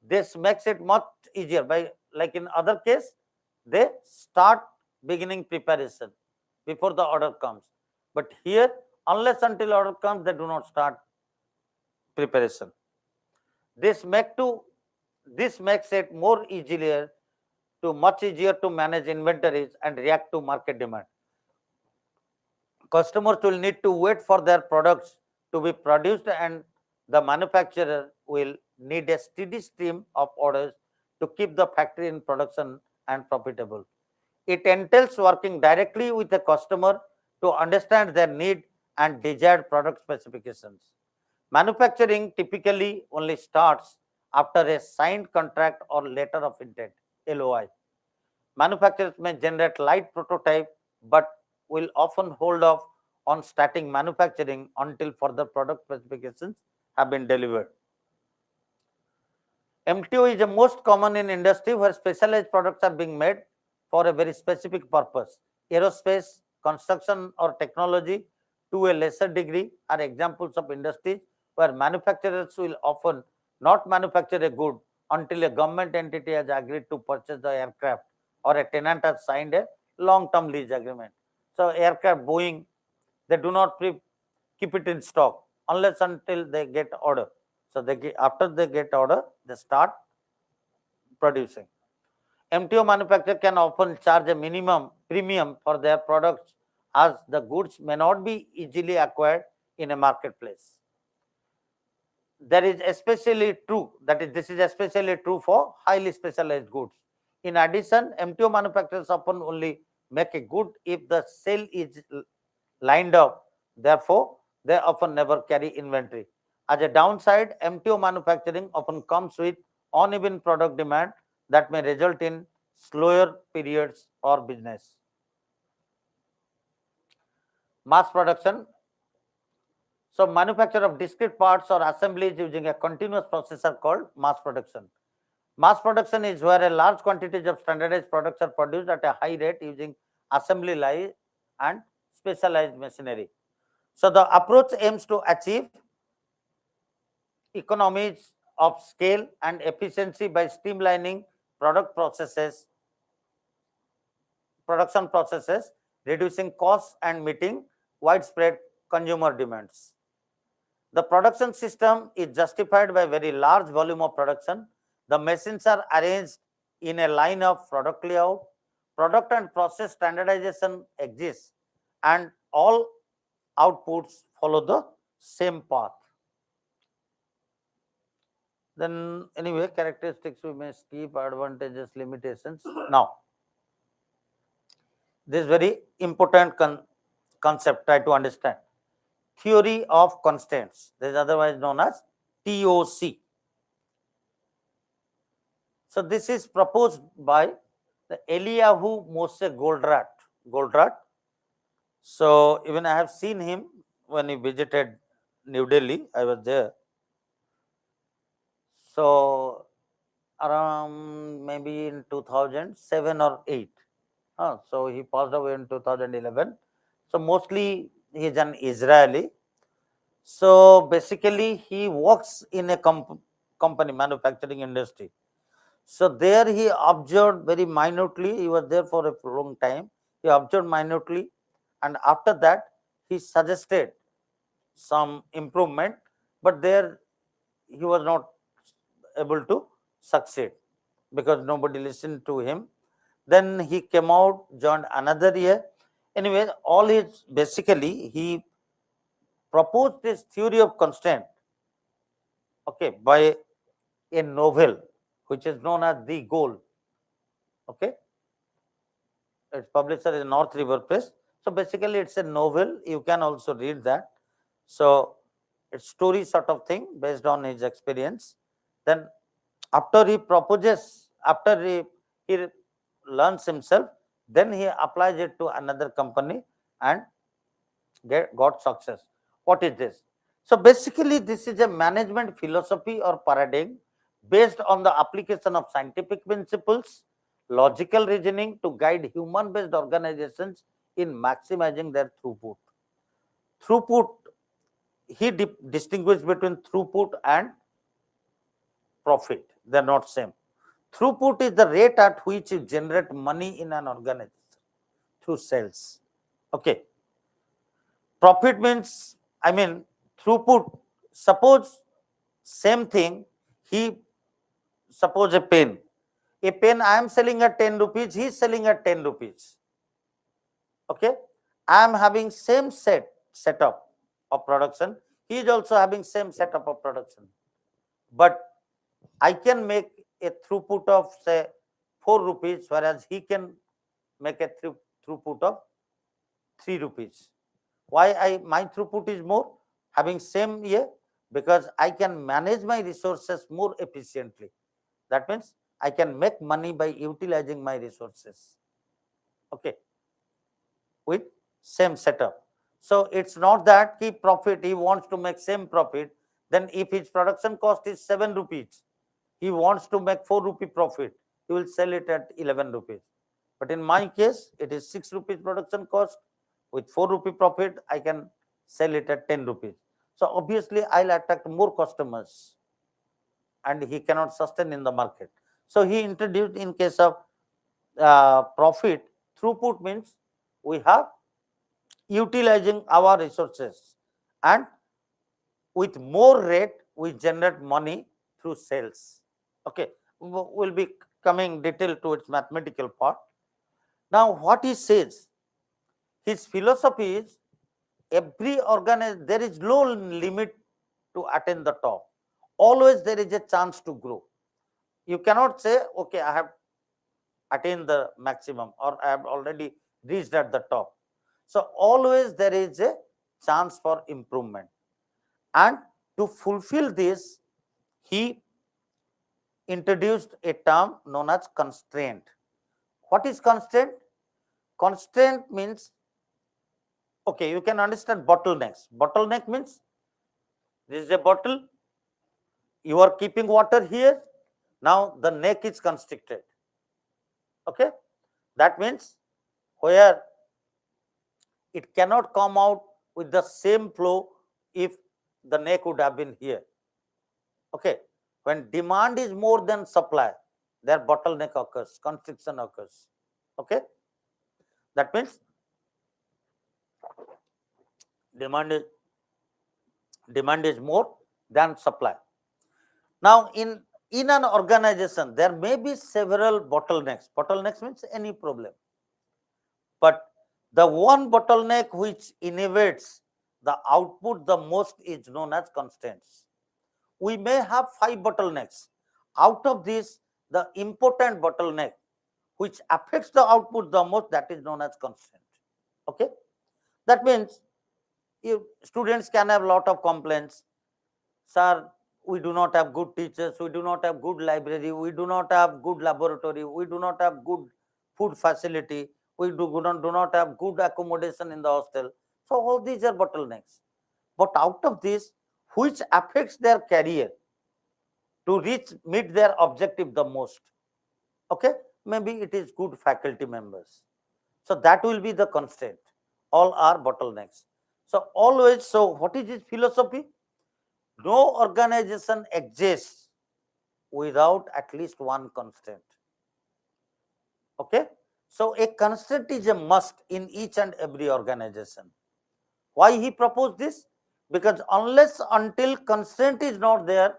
This makes it much easier. By, like in other case, they start beginning preparation before the order comes. But here, unless until order comes, they do not start preparation. This makes it much easier to manage inventories and react to market demand. Customers will need to wait for their products to be produced, and the manufacturer will need a steady stream of orders to keep the factory in production and profitable. It entails working directly with the customer to understand their need and desired product specifications. Manufacturing typically only starts after a signed contract or letter of intent, LOI. Manufacturers may generate light prototype but will often hold off on starting manufacturing until further product specifications have been delivered. MTO is the most common in industry where specialized products are being made for a very specific purpose. Aerospace, construction, or technology to a lesser degree are examples of industries where manufacturers will often not manufacture a good until a government entity has agreed to purchase the aircraft or a tenant has signed a long-term lease agreement. So aircraft, Boeing, they do not keep it in stock. unless until they get order. So after they get order, they start producing. MTO manufacturer can often charge a minimum premium for their products as the goods may not be easily acquired in a marketplace. That is especially true, this is especially true for highly specialized goods. In addition, MTO manufacturers often only make a good if the sale is lined up. Therefore, they often never carry inventory. As a downside, MTO manufacturing often comes with uneven product demand that may result in slower periods or business. Mass production. So, manufacture of discrete parts or assemblies using a continuous process are called mass production. Mass production is where a large quantities of standardized products are produced at a high rate using assembly line and specialized machinery. So, the approach aims to achieve economies of scale and efficiency by streamlining production processes, reducing costs and meeting widespread consumer demands. The production system is justified by very large volume of production. The machines are arranged in a line of product layout. Product and process standardization exists, and all outputs follow the same path. Then anyway, characteristics we may skip, advantages, limitations. Now, this is very important concept, try to understand. Theory of constraints, this is otherwise known as TOC. So this is proposed by the Eliyahu Moshe Goldratt. So even I have seen him when he visited New Delhi, I was there. So around maybe in 2007 or 8. So he passed away in 2011. So mostly he is an Israeli. So basically he works in a company, manufacturing industry. So there he observed very minutely. He was there for a long time. He observed minutely, and after that he suggested some improvement, but there he was not able to succeed because nobody listened to him. Then he came out, joined another year. Anyway, all his basically he proposed this theory of constraint, okay, by a novel which is known as The Goal. Okay, its publisher is North River Press. So basically, it's a novel. You can also read that. So it's story sort of thing based on his experience. Then after he proposes, after he learns himself, then he applies it to another company and got success. What is this? So basically, this is a management philosophy or paradigm based on the application of scientific principles, logical reasoning to guide human-based organizations in maximizing their throughput. Throughput, he distinguished between throughput and profit. They are not same. Throughput is the rate at which you generate money in an organization through sales. Okay. Profit means, I mean, throughput. Suppose same thing, he suppose a pen. A pen I am selling at 10 rupees, he is selling at 10 rupees. Okay. I am having same setup of production. He is also having same setup of production. But I can make a throughput of say 4 rupees, whereas he can make a throughput of 3 rupees. Why my throughput is more? Having same year, because I can manage my resources more efficiently. That means I can make money by utilizing my resources. Okay, with same setup. So it's not that he wants to make same profit. Then if his production cost is 7 rupees, he wants to make 4 rupee profit, he will sell it at 11 rupees. But in my case, it is 6 rupees production cost. With 4 rupee profit, I can sell it at 10 rupees. So obviously, I'll attract more customers and he cannot sustain in the market. So he introduced in case of profit, throughput means we have utilizing our resources and with more rate, we generate money through sales. Okay, we'll be coming detail to its mathematical part. Now, what he says, his philosophy is there is no limit to attain the top. Always there is a chance to grow. You cannot say, okay, I have attained the maximum or I have already reached at the top. So always there is a chance for improvement. And to fulfill this, he introduced a term known as constraint. What is constraint? Constraint means, okay, you can understand bottlenecks. Bottleneck means this is a bottle, you are keeping water here, now the neck is constricted. Okay, that means where it cannot come out with the same flow if the neck would have been here. Okay, when demand is more than supply, there bottleneck occurs, constriction occurs. Okay, that means demand is more than supply. Now, in an organization, there may be several bottlenecks. Bottlenecks means any problem. But the one bottleneck which inhibits the output the most is known as constraints. We may have 5 bottlenecks. Out of this, the important bottleneck which affects the output the most, that is known as constraint. Okay, that means students can have a lot of complaints. Sir, we do not have good teachers, we do not have good library, we do not have good laboratory, we do not have good food facility, we do not have good accommodation in the hostel. So all these are bottlenecks. But out of this, which affects their career to meet their objective the most? Okay, maybe it is good faculty members. So that will be the constraint. All are bottlenecks. So always, so what is his philosophy? No organization exists without at least one constraint. Okay, so a constraint is a must in each and every organization. Why he proposed this? Because unless until constraint is not there,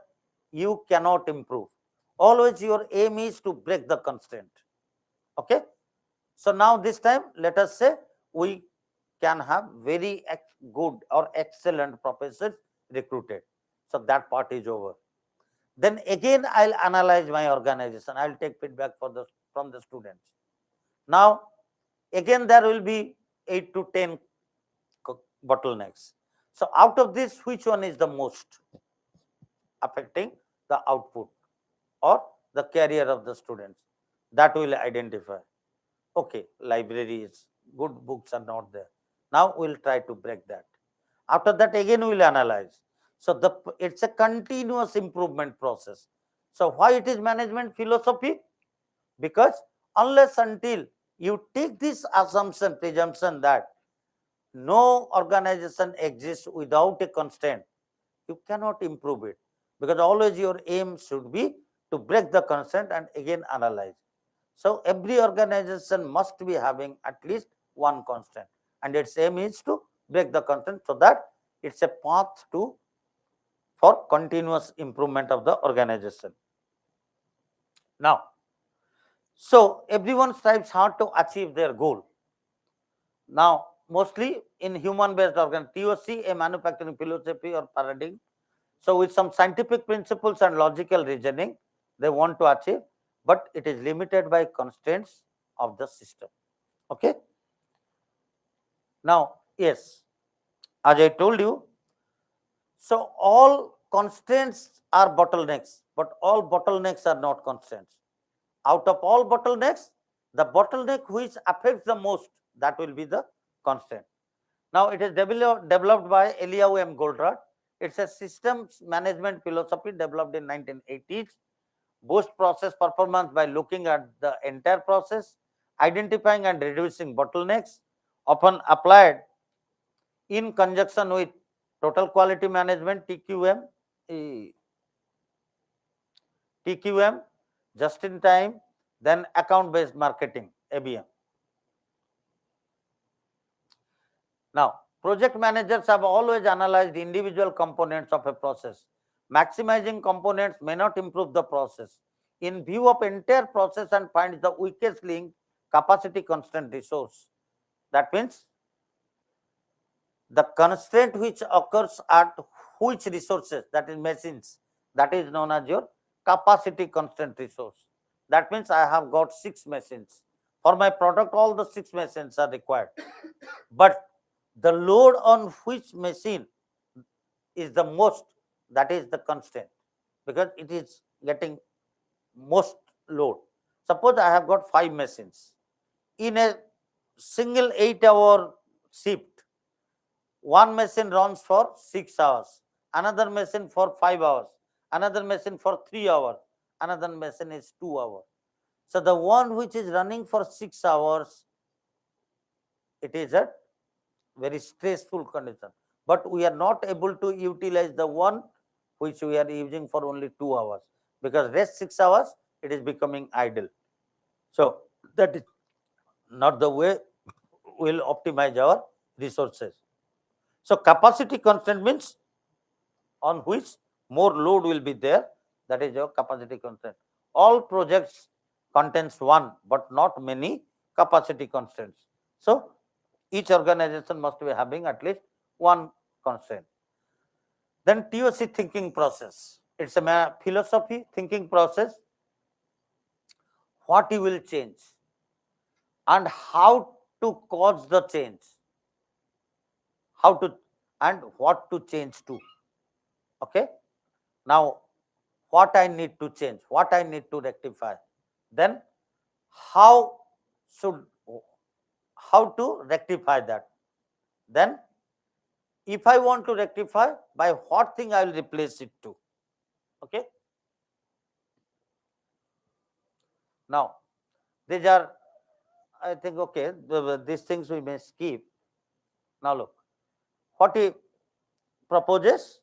you cannot improve. Always your aim is to break the constraint. Okay, so now this time let us say we can have very good or excellent professors recruited. So that part is over. Then again I'll analyze my organization. I'll take feedback from the students. Now again there will be 8 to 10 bottlenecks. So out of this, which one is the most affecting the output or the career of the students? That will identify. Okay, libraries, good books are not there. Now we'll try to break that. After that again we'll analyze. So it's a continuous improvement process. So why it is management philosophy? Because unless until you take this presumption that no organization exists without a constraint, you cannot improve it. Because always your aim should be to break the constraint and again analyze. So every organization must be having at least one constraint, and its aim is to break the constraint so that it's a path for continuous improvement of the organization. Now, so everyone strives hard to achieve their goal. Now, mostly in human-based organization, TOC, a manufacturing philosophy or paradigm. So with some scientific principles and logical reasoning, they want to achieve, but it is limited by constraints of the system. Okay. Now, yes, as I told you, so all constraints are bottlenecks, but all bottlenecks are not constraints. Out of all bottlenecks, the bottleneck which affects the most, that will be the constraint. Now, it is developed by Eliyahu M. Goldratt. It's a systems management philosophy developed in 1980s. Boost process performance by looking at the entire process, identifying and reducing bottlenecks, often applied in conjunction with total quality management, TQM, just in time, then account based marketing, ABM. Now, Project managers have always analyzed individual components of a process. Maximizing components may not improve the process. In view of entire process and find the weakest link, capacity constraint resource. That means the constraint which occurs at which resources, that is machines, that is known as your capacity constraint resource. That means I have got 6 machines. For my product, all the 6 machines are required. But the load on which machine is the most, that is the constraint, because it is getting most load. Suppose I have got 5 machines. In a single 8-hour shift, one machine runs for 6 hours, another machine for 5 hours, another machine for 3 hours, another machine is 2 hours. So the one which is running for 6 hours, it is a very stressful condition. But we are not able to utilize the one which we are using for only 2 hours, because rest 6 hours it is becoming idle. So that is not the way we will optimize our resources. So capacity constraint means on which more load will be there, that is your capacity constraint. All projects contains one but not many capacity constraints. So each organization must be having at least one constraint. Then TOC thinking process. It's a philosophy thinking process. What you will change and how to cause the change, how to and what to change to. Okay. Now, what I need to change, what I need to rectify, then how should how to rectify that. Then, if I want to rectify, by what thing I will replace it to. Okay. Now, these are, I think, okay, these things we may skip. Now look, what he proposes,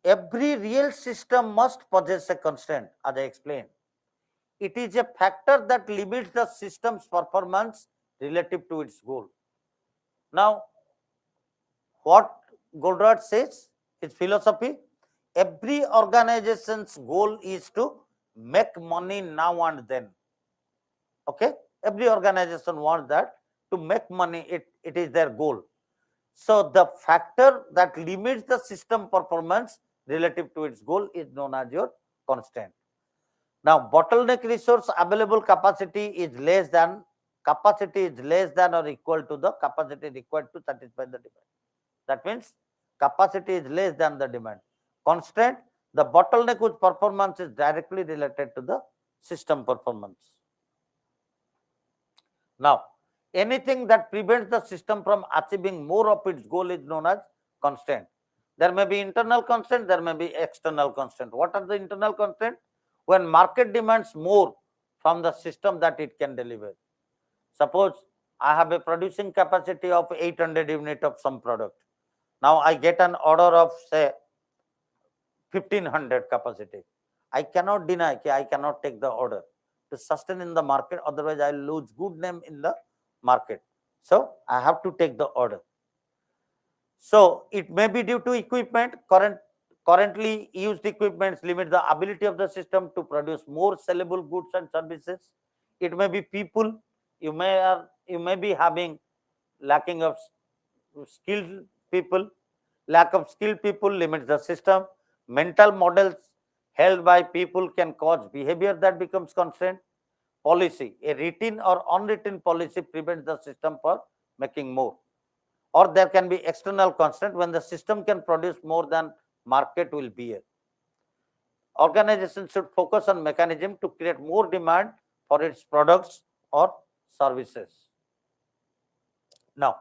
every real system must possess a constraint, as I explained. It is a factor that limits the system's performance relative to its goal. Now, what Goldratt says, his philosophy, every organization's goal is to make money now and then. Okay, every organization wants that to make money, it is their goal. So the factor that limits the system performance relative to its goal is known as your constraint. Now, bottleneck resource available capacity is less than or equal to the capacity required to satisfy the demand. That means capacity is less than the demand. Constraint, the bottleneck whose performance is directly related to the system performance. Now, anything that prevents the system from achieving more of its goal is known as constraint. There may be internal constraint, there may be external constraint. What are the internal constraint? When market demands more from the system that it can deliver. Suppose I have a producing capacity of 800 unit of some product. Now I get an order of say 1500 capacity. I cannot deny that I cannot take the order to sustain in the market, otherwise I lose good name in the market. So I have to take the order. So it may be due to equipment. Currently used equipments limit the ability of the system to produce more sellable goods and services. It may be people. You may be having lacking of skilled people. Lack of skilled people limits the system. Mental models held by people can cause behavior that becomes constraint. Policy, a written or unwritten policy prevents the system from making more. Or there can be external constraint when the system can produce more than market will bear. Organization should focus on mechanism to create more demand for its products or services. Now,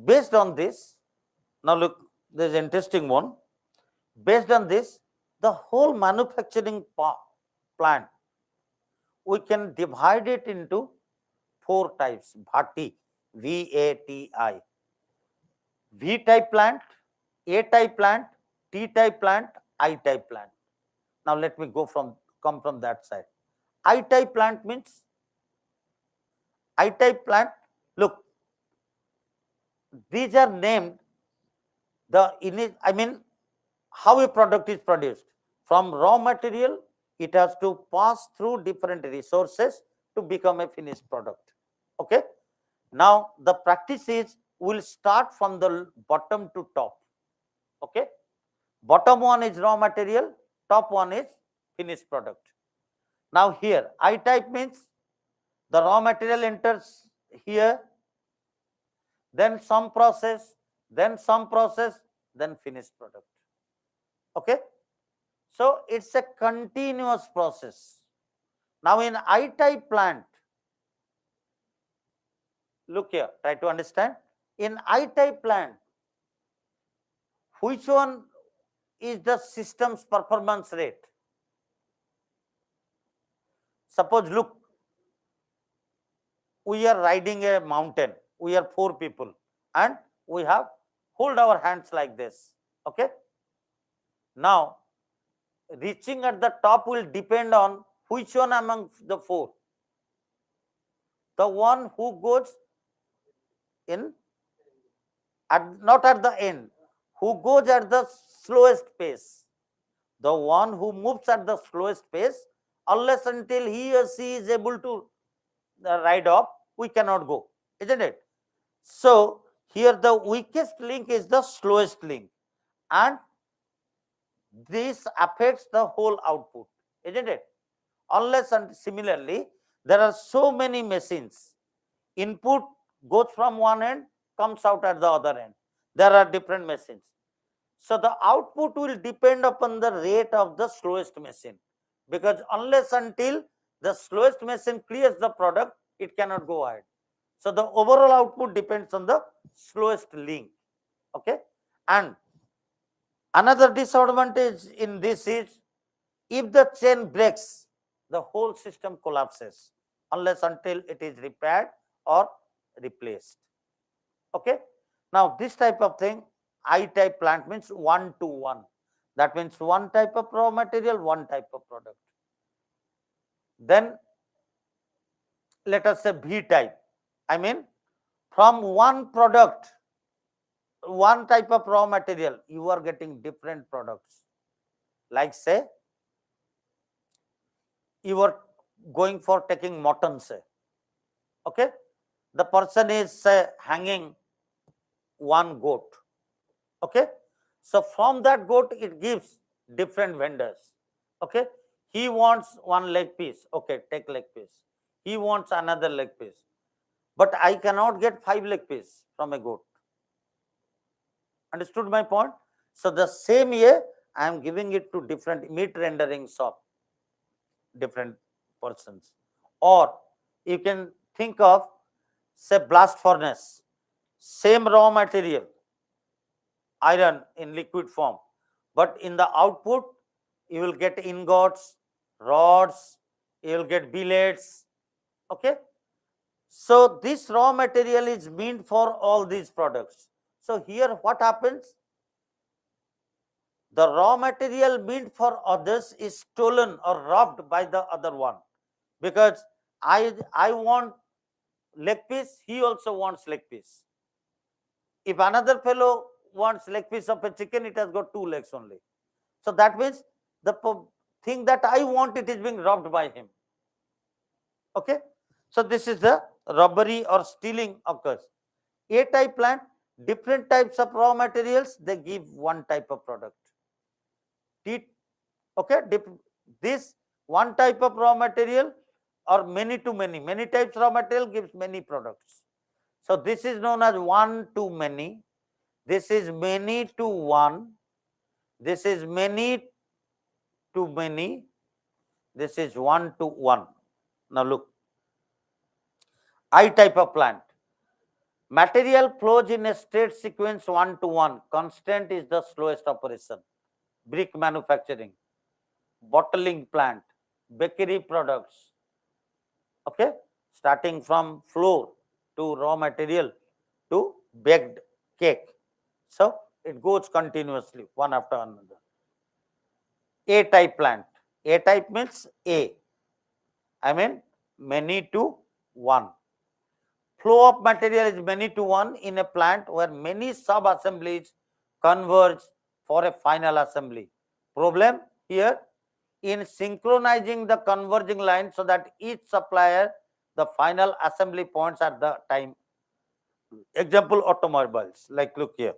based on this, now look, there's an interesting one. Based on this, the whole manufacturing plant, we can divide it into 4 types. Vati, V-A-T-I. V-type plant, A-type plant, T-type plant, I-type plant. Now let me come from that side. I-type plant means, I-type plant, look, these are named how a product is produced. From raw material, it has to pass through different resources to become a finished product. Okay. Now, the practice is we'll start from the bottom to top. Okay. Bottom one is raw material, top one is finished product. Now, here I type means the raw material enters here, then some process, then some process, then finished product. Okay. So, it's a continuous process. Now, in I-type plant, look here, try to understand. In I-type plant, which one is the system's performance rate? Suppose, look, we are riding a mountain. We are 4 people and we have hold our hands like this. Okay. Now, reaching at the top will depend on which one among the 4. The one who goes in not at the end, who goes at the slowest pace. The one who moves at the slowest pace, unless until he or she is able to ride off, we cannot go, isn't it? So, here the weakest link is the slowest link, and this affects the whole output, isn't it? Unless and similarly, there are so many machines. Input goes from one end, comes out at the other end. There are different machines. So, the output will depend upon the rate of the slowest machine, because unless until the slowest machine clears the product, it cannot go ahead. So, the overall output depends on the slowest link. Okay. And another disadvantage in this is, if the chain breaks, the whole system collapses unless until it is repaired or replaced. Okay. Now, this type of thing, I-type plant means 1 to 1. That means one type of raw material, one type of product. Then let us say V-type. I mean, from one product, one type of raw material, you are getting different products. Like say, you are going for taking mutton, say. Okay. The person is say hanging one goat. Okay. So, from that goat, it gives different vendors. Okay. He wants one leg piece. Okay, take leg piece. He wants another leg piece. But I cannot get 5 leg piece from a goat. Understood my point? So, the same year, I am giving it to different meat rendering shop, different persons. Or you can think of, say, blast furnace, same raw material, iron in liquid form, but in the output, you will get ingots, rods, you will get billets. Okay. So, this raw material is meant for all these products. So, here what happens? The raw material meant for others is stolen or robbed by the other one, because I want leg piece, he also wants leg piece. If another fellow wants leg piece of a chicken, it has got 2 legs only. So, that means the thing that I want, it is being robbed by him. Okay. So, this is the robbery or stealing occurs. A-type plant, different types of raw materials, they give one type of product. Okay, this one type of raw material or many to many types raw material gives many products. So, this is known as one to many, this is many to one, this is many to many, this is one to one. Now, look, I-type of plant. Material flows in a straight sequence 1 to 1. Constant is the slowest operation. Brick manufacturing, bottling plant, bakery products. Okay, starting from flour to raw material to baked cake. So, it goes continuously one after another. A-type plant. A-type means A. I mean many to one. Flow of material is many to one in a plant where many sub-assemblies converge for a final assembly. Problem here in synchronizing the converging line so that each supplier the final assembly points at the time. Example, automobiles, like look here.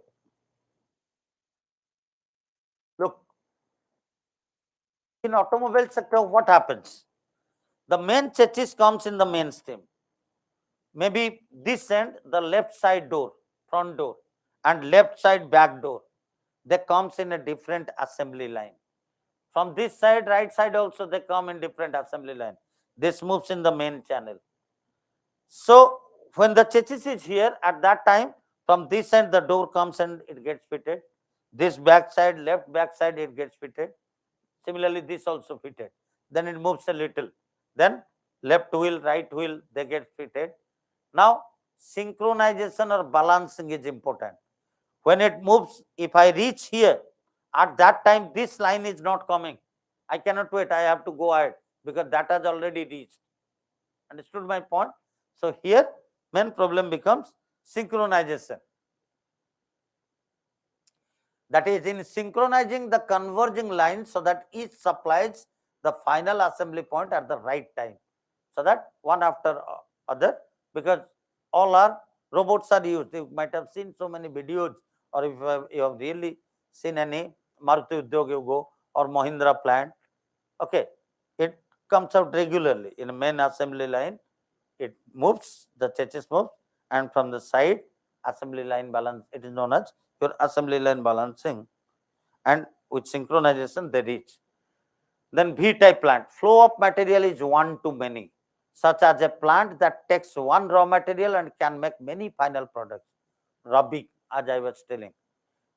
Look, in automobile sector, what happens? The main chassis comes in the main stem. Maybe this end, the left side door, front door, and left side back door, they comes in a different assembly line. From this side, right side also, they come in different assembly line. This moves in the main channel. So when the chassis is here, at that time, from this end, the door comes and it gets fitted. This back side, left back side, it gets fitted. Similarly, this also fitted. Then it moves a little. Then left wheel, right wheel, they get fitted. Now, synchronization or balancing is important. When it moves, if I reach here, at that time, this line is not coming. I cannot wait. I have to go ahead because that has already reached. Understood my point? So here, main problem becomes synchronization. That is in synchronizing the converging lines so that each supplies the final assembly point at the right time. So that one after other, because all are robots are used. You might have seen so many videos, or if you have really seen any Maruti Udyog you go or Mahindra plant, okay, it comes out regularly in a main assembly line. It moves, the chassis moves, and from the side assembly line balance, it is known as your assembly line balancing, and with synchronization they reach. Then V-type plant, flow of material is one to many, such as a plant that takes one raw material and can make many final products. Rubbing, as I was telling,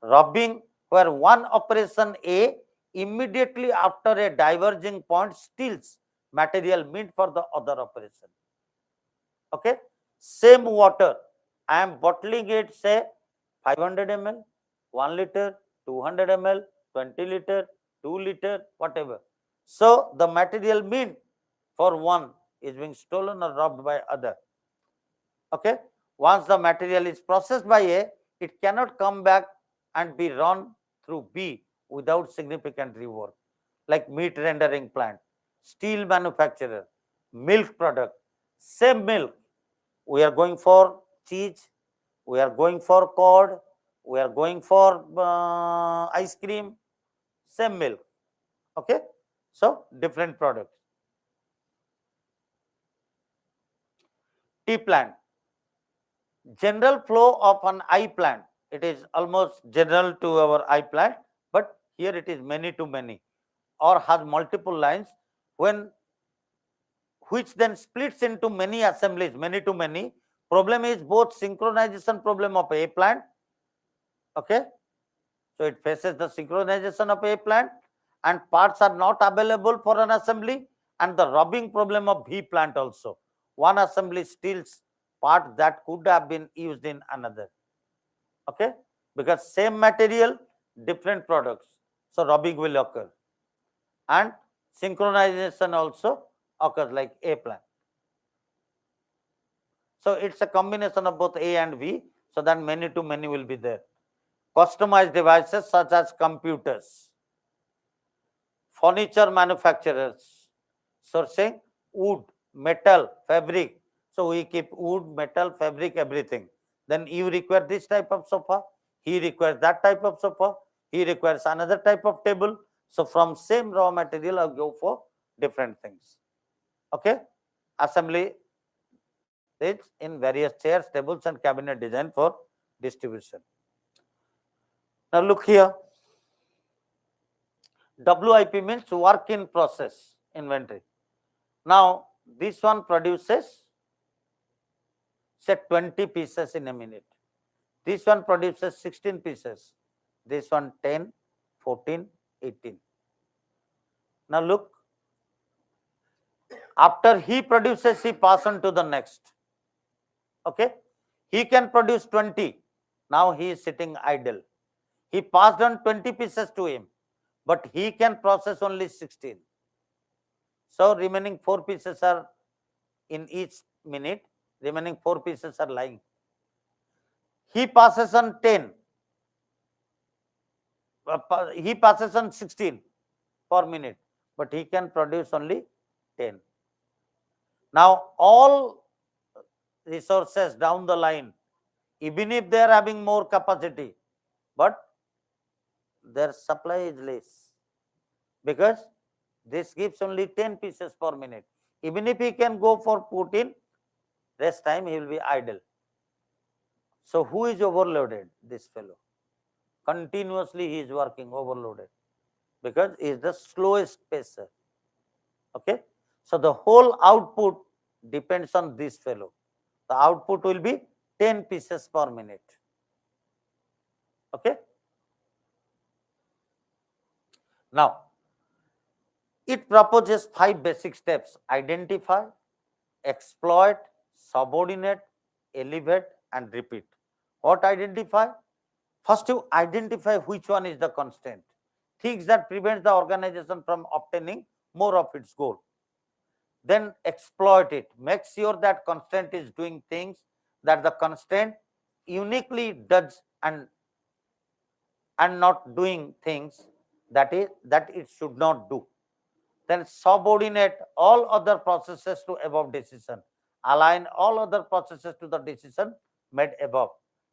rubbing where one operation A immediately after a diverging point steals material meant for the other operation. Okay, same water, I am bottling it, say 500 ml, 1 liter, 200 ml, 20 liter, 2 liter, whatever. So the material meant for one is being stolen or robbed by other. Okay, once the material is processed by A, it cannot come back and be run through B without significant rework, like meat rendering plant, steel manufacturer, milk product. Same milk, we are going for cheese, we are going for curd, we are going for ice cream, same milk. Okay, so different products. Tea plant, general flow of an eye plant. It is almost general to our eye plant, but here it is many to many, or has multiple lines, when which then splits into many assemblies, many to many. Problem is both synchronization problem of a plant. Okay, so it faces the synchronization of a plant, and parts are not available for an assembly, and the robbing problem of B plant also. One assembly steals part that could have been used in another. Okay, because same material, different products, so robbing will occur, and synchronization also occurs like A plant. So it's a combination of both A and B, so that many to many will be there. Customized devices such as computers, furniture manufacturers, sourcing wood, metal, fabric. So we keep wood, metal, fabric, everything. Then you require this type of sofa, he requires that type of sofa, he requires another type of table. So from same raw material, I'll go for different things. Okay, assembly is in various chairs, tables, and cabinet design for distribution. Now look here. WIP means work in process inventory. Now this one produces say 20 pieces in a minute. This one produces 16 pieces. This one 10, 14, 18. Now look, after he produces, he passes on to the next. Okay, he can produce 20. Now he is sitting idle. He passed on 20 pieces to him, but he can process only 16. So remaining 4 pieces are in each minute, remaining 4 pieces are lying. He passes on 10. He passes on 16 per minute, but he can produce only 10. Now, all resources down the line, even if they are having more capacity, but their supply is less, because this gives only 10 pieces per minute. Even if he can go for put in, rest time he will be idle. So who is overloaded? This fellow. Continuously he is working overloaded, because he is the slowest pacer. Okay. So the whole output depends on this fellow. The output will be 10 pieces per minute. Okay. Now, it proposes 5 basic steps: identify, exploit, subordinate, elevate, and repeat. What identify? First, you identify which one is the constraint, things that prevent the organization from obtaining more of its goal. Then exploit it. Make sure that constraint is doing things that the constraint uniquely does, and not doing things that it should not do. Then subordinate all other processes to above decision. Align all other processes to the decision made above.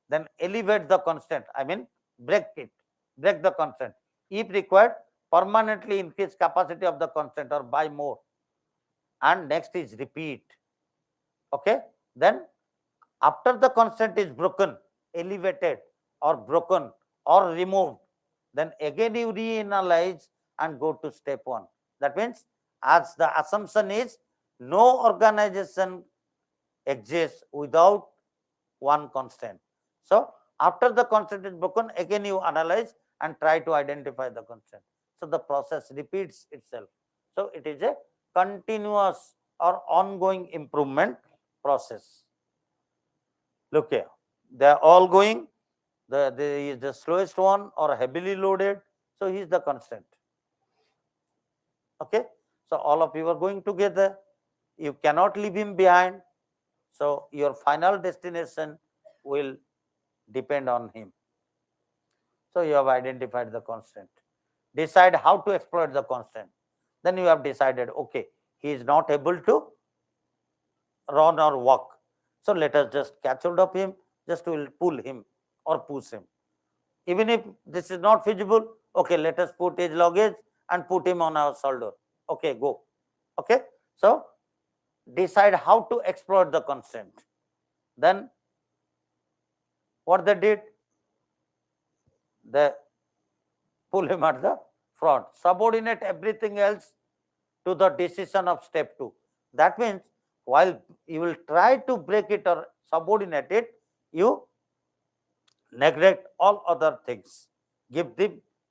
Then elevate the constraint. I mean, break it. Break the constraint. If required, permanently increase capacity of the constraint or buy more. And next is repeat. Okay. Then after the constraint is broken, elevated, or broken, or removed, then again you reanalyze and go to step 1. That means, as the assumption is, no organization exists without one constraint. So after the constraint is broken, again you analyze and try to identify the constraint. So the process repeats itself. So it is a continuous or ongoing improvement process. Look here, they are all going. The slowest one or heavily loaded, so he is the constraint. Okay, so all of you are going together. You cannot leave him behind. So your final destination will depend on him. So you have identified the constraint. Decide how to exploit the constraint. Then you have decided, okay, he is not able to run or walk. So let us just catch hold of him, just will pull him or push him. Even if this is not feasible, okay, let us put his luggage and put him on our shoulder. Okay, go. Okay, so decide how to exploit the constraint. Then what they did? They pull him at the front. Subordinate everything else to the decision of step 2. That means, while you will try to break it or subordinate it, you neglect all other things. Give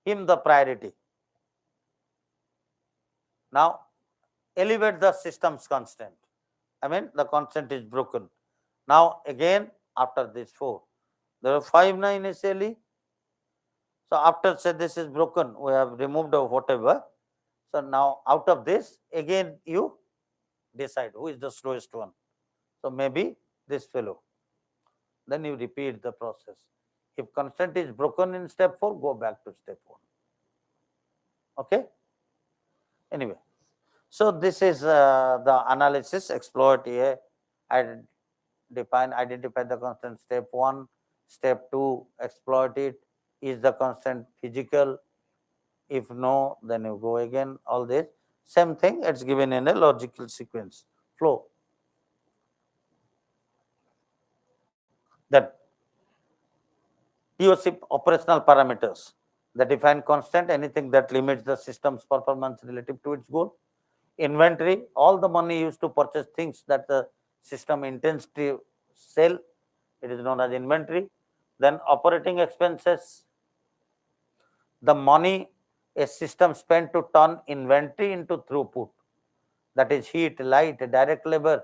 him the priority. Now, elevate the system's constraint. I mean, the constraint is broken. Now, again, after this 4, there are 5 now initially. So after say this is broken, we have removed or whatever. So now out of this, again you decide who is the slowest one. So maybe this fellow. Then you repeat the process. If constraint is broken in step 4, go back to step 1. Okay. Anyway, so this is the analysis. Exploit here. Identify the constraint. Step 1. Step 2, exploit it. Is the constraint physical? If no, then you go again. All this same thing. It's given in a logical sequence flow. That TOC operational parameters that define constant, anything that limits the system's performance relative to its goal. Inventory, all the money used to purchase things that the system intends to sell, it is known as inventory. Then operating expenses, the money a system spent to turn inventory into throughput. That is heat, light, direct labor,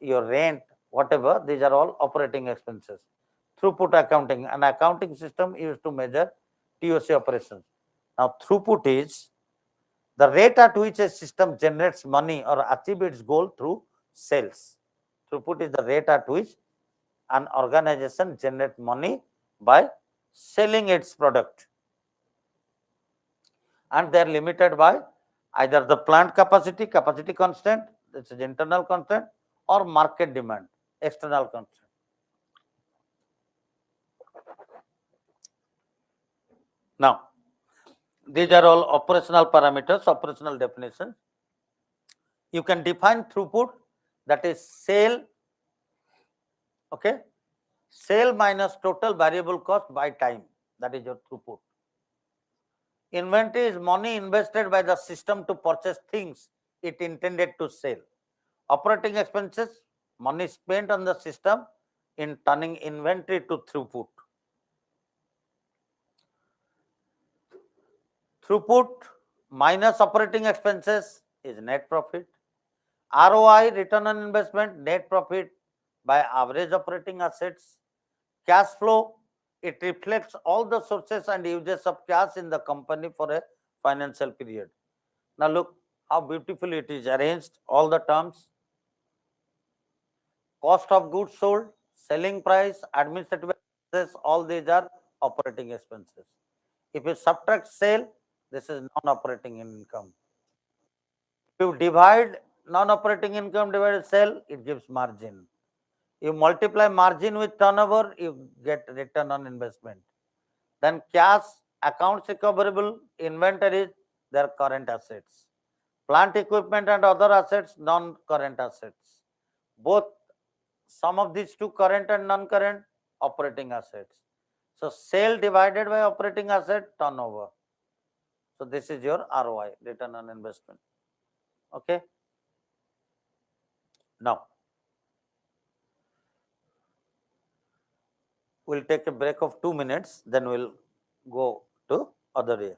your rent, whatever, these are all operating expenses. Throughput accounting, an accounting system used to measure TOC operations. Now, throughput is the rate at which a system generates money or achieves its goal through sales. Throughput is the rate at which an organization generates money by selling its product. And they are limited by either the plant capacity constant, this is internal constant, or market demand, external constant. Now, these are all operational parameters, operational definitions. You can define throughput, that is sale, okay, sale minus total variable cost by time, that is your throughput. Inventory is money invested by the system to purchase things it intended to sell. Operating expenses, money spent on the system in turning inventory to throughput. Throughput minus operating expenses is net profit. ROI, return on investment, net profit by average operating assets. Cash flow, it reflects all the sources and uses of cash in the company for a financial period. Now look how beautifully it is arranged, all the terms. Cost of goods sold, selling price, administrative expenses, all these are operating expenses. If you subtract sale, this is non-operating income. If you divide non-operating income divided sale, it gives margin. You multiply margin with turnover, you get return on investment. Then cash, accounts recoverable, inventories, their current assets. Plant equipment and other assets, non-current assets. Both sum of these two, current and non-current, operating assets. So sale divided by operating asset, turnover. So this is your ROI, return on investment. Okay. Now, we'll take a break of 2 minutes, then we'll go to other area.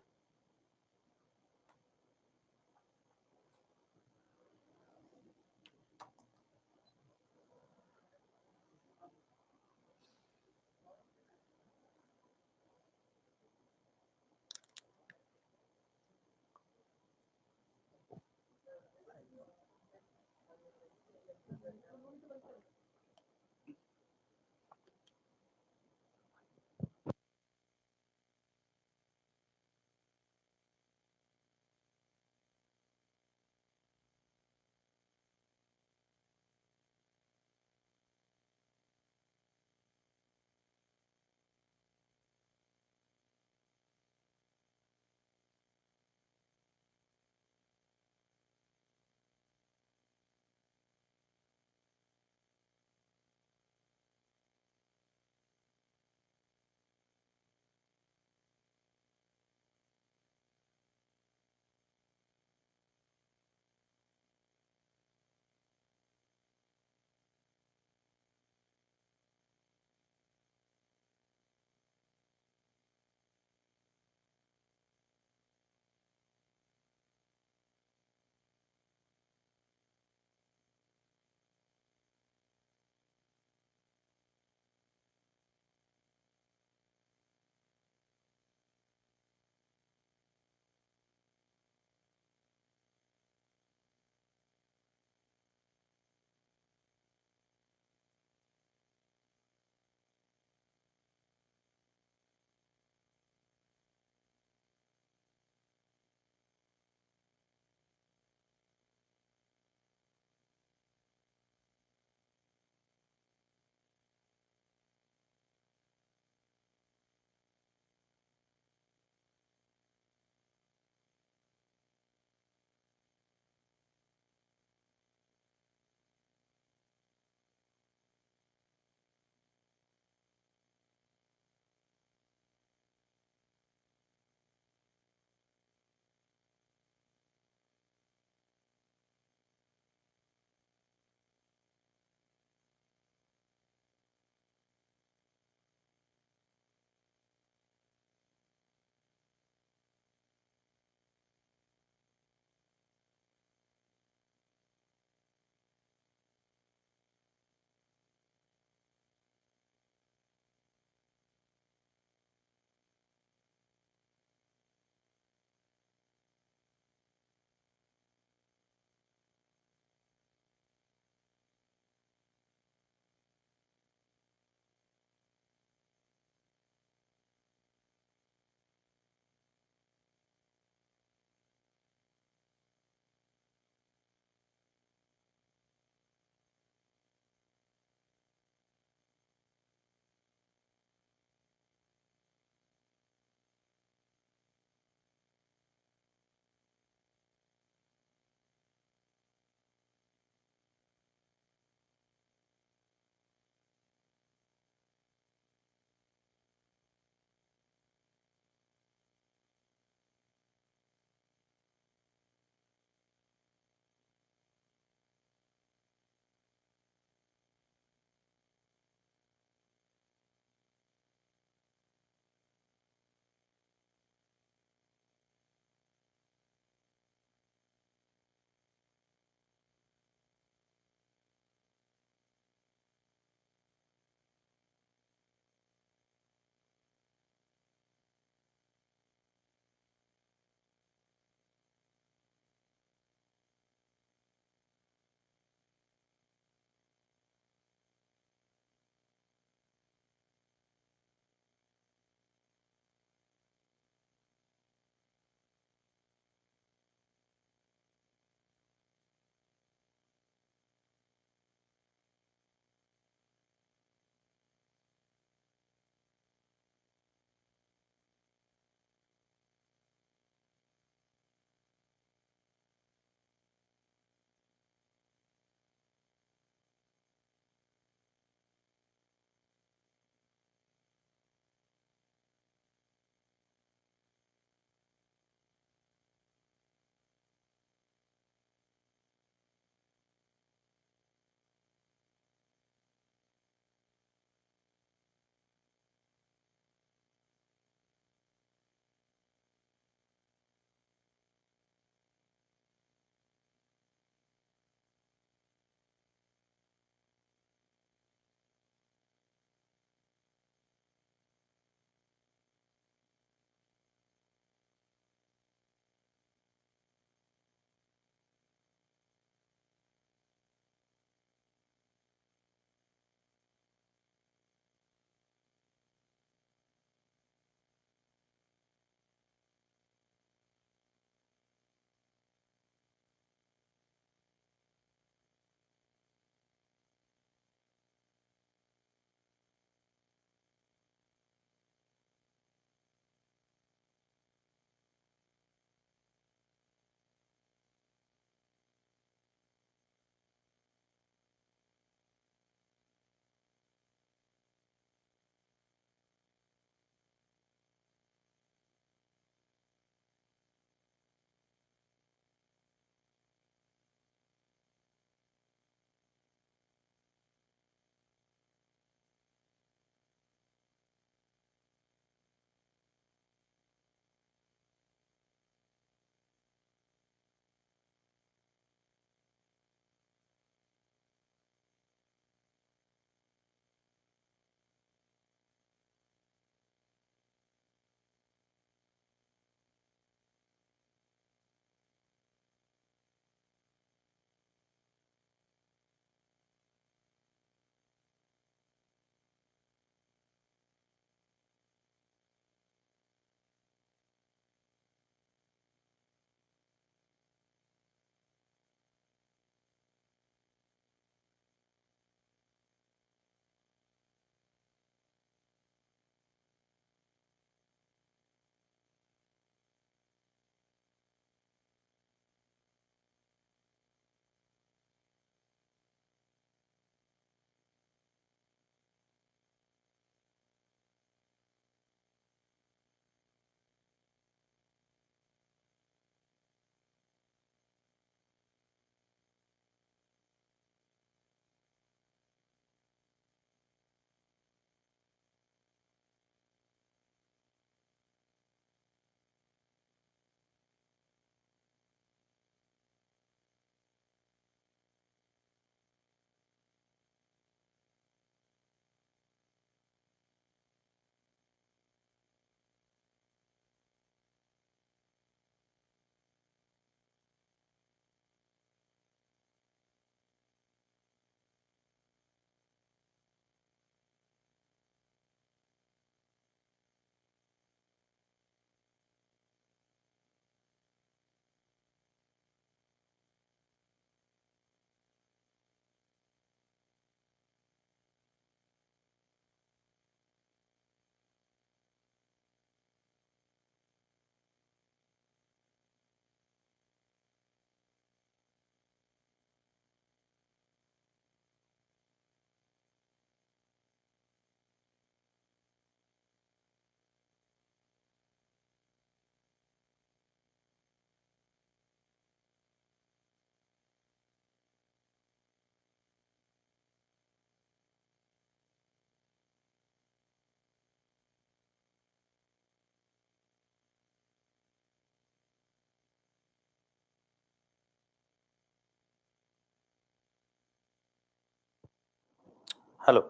Hello.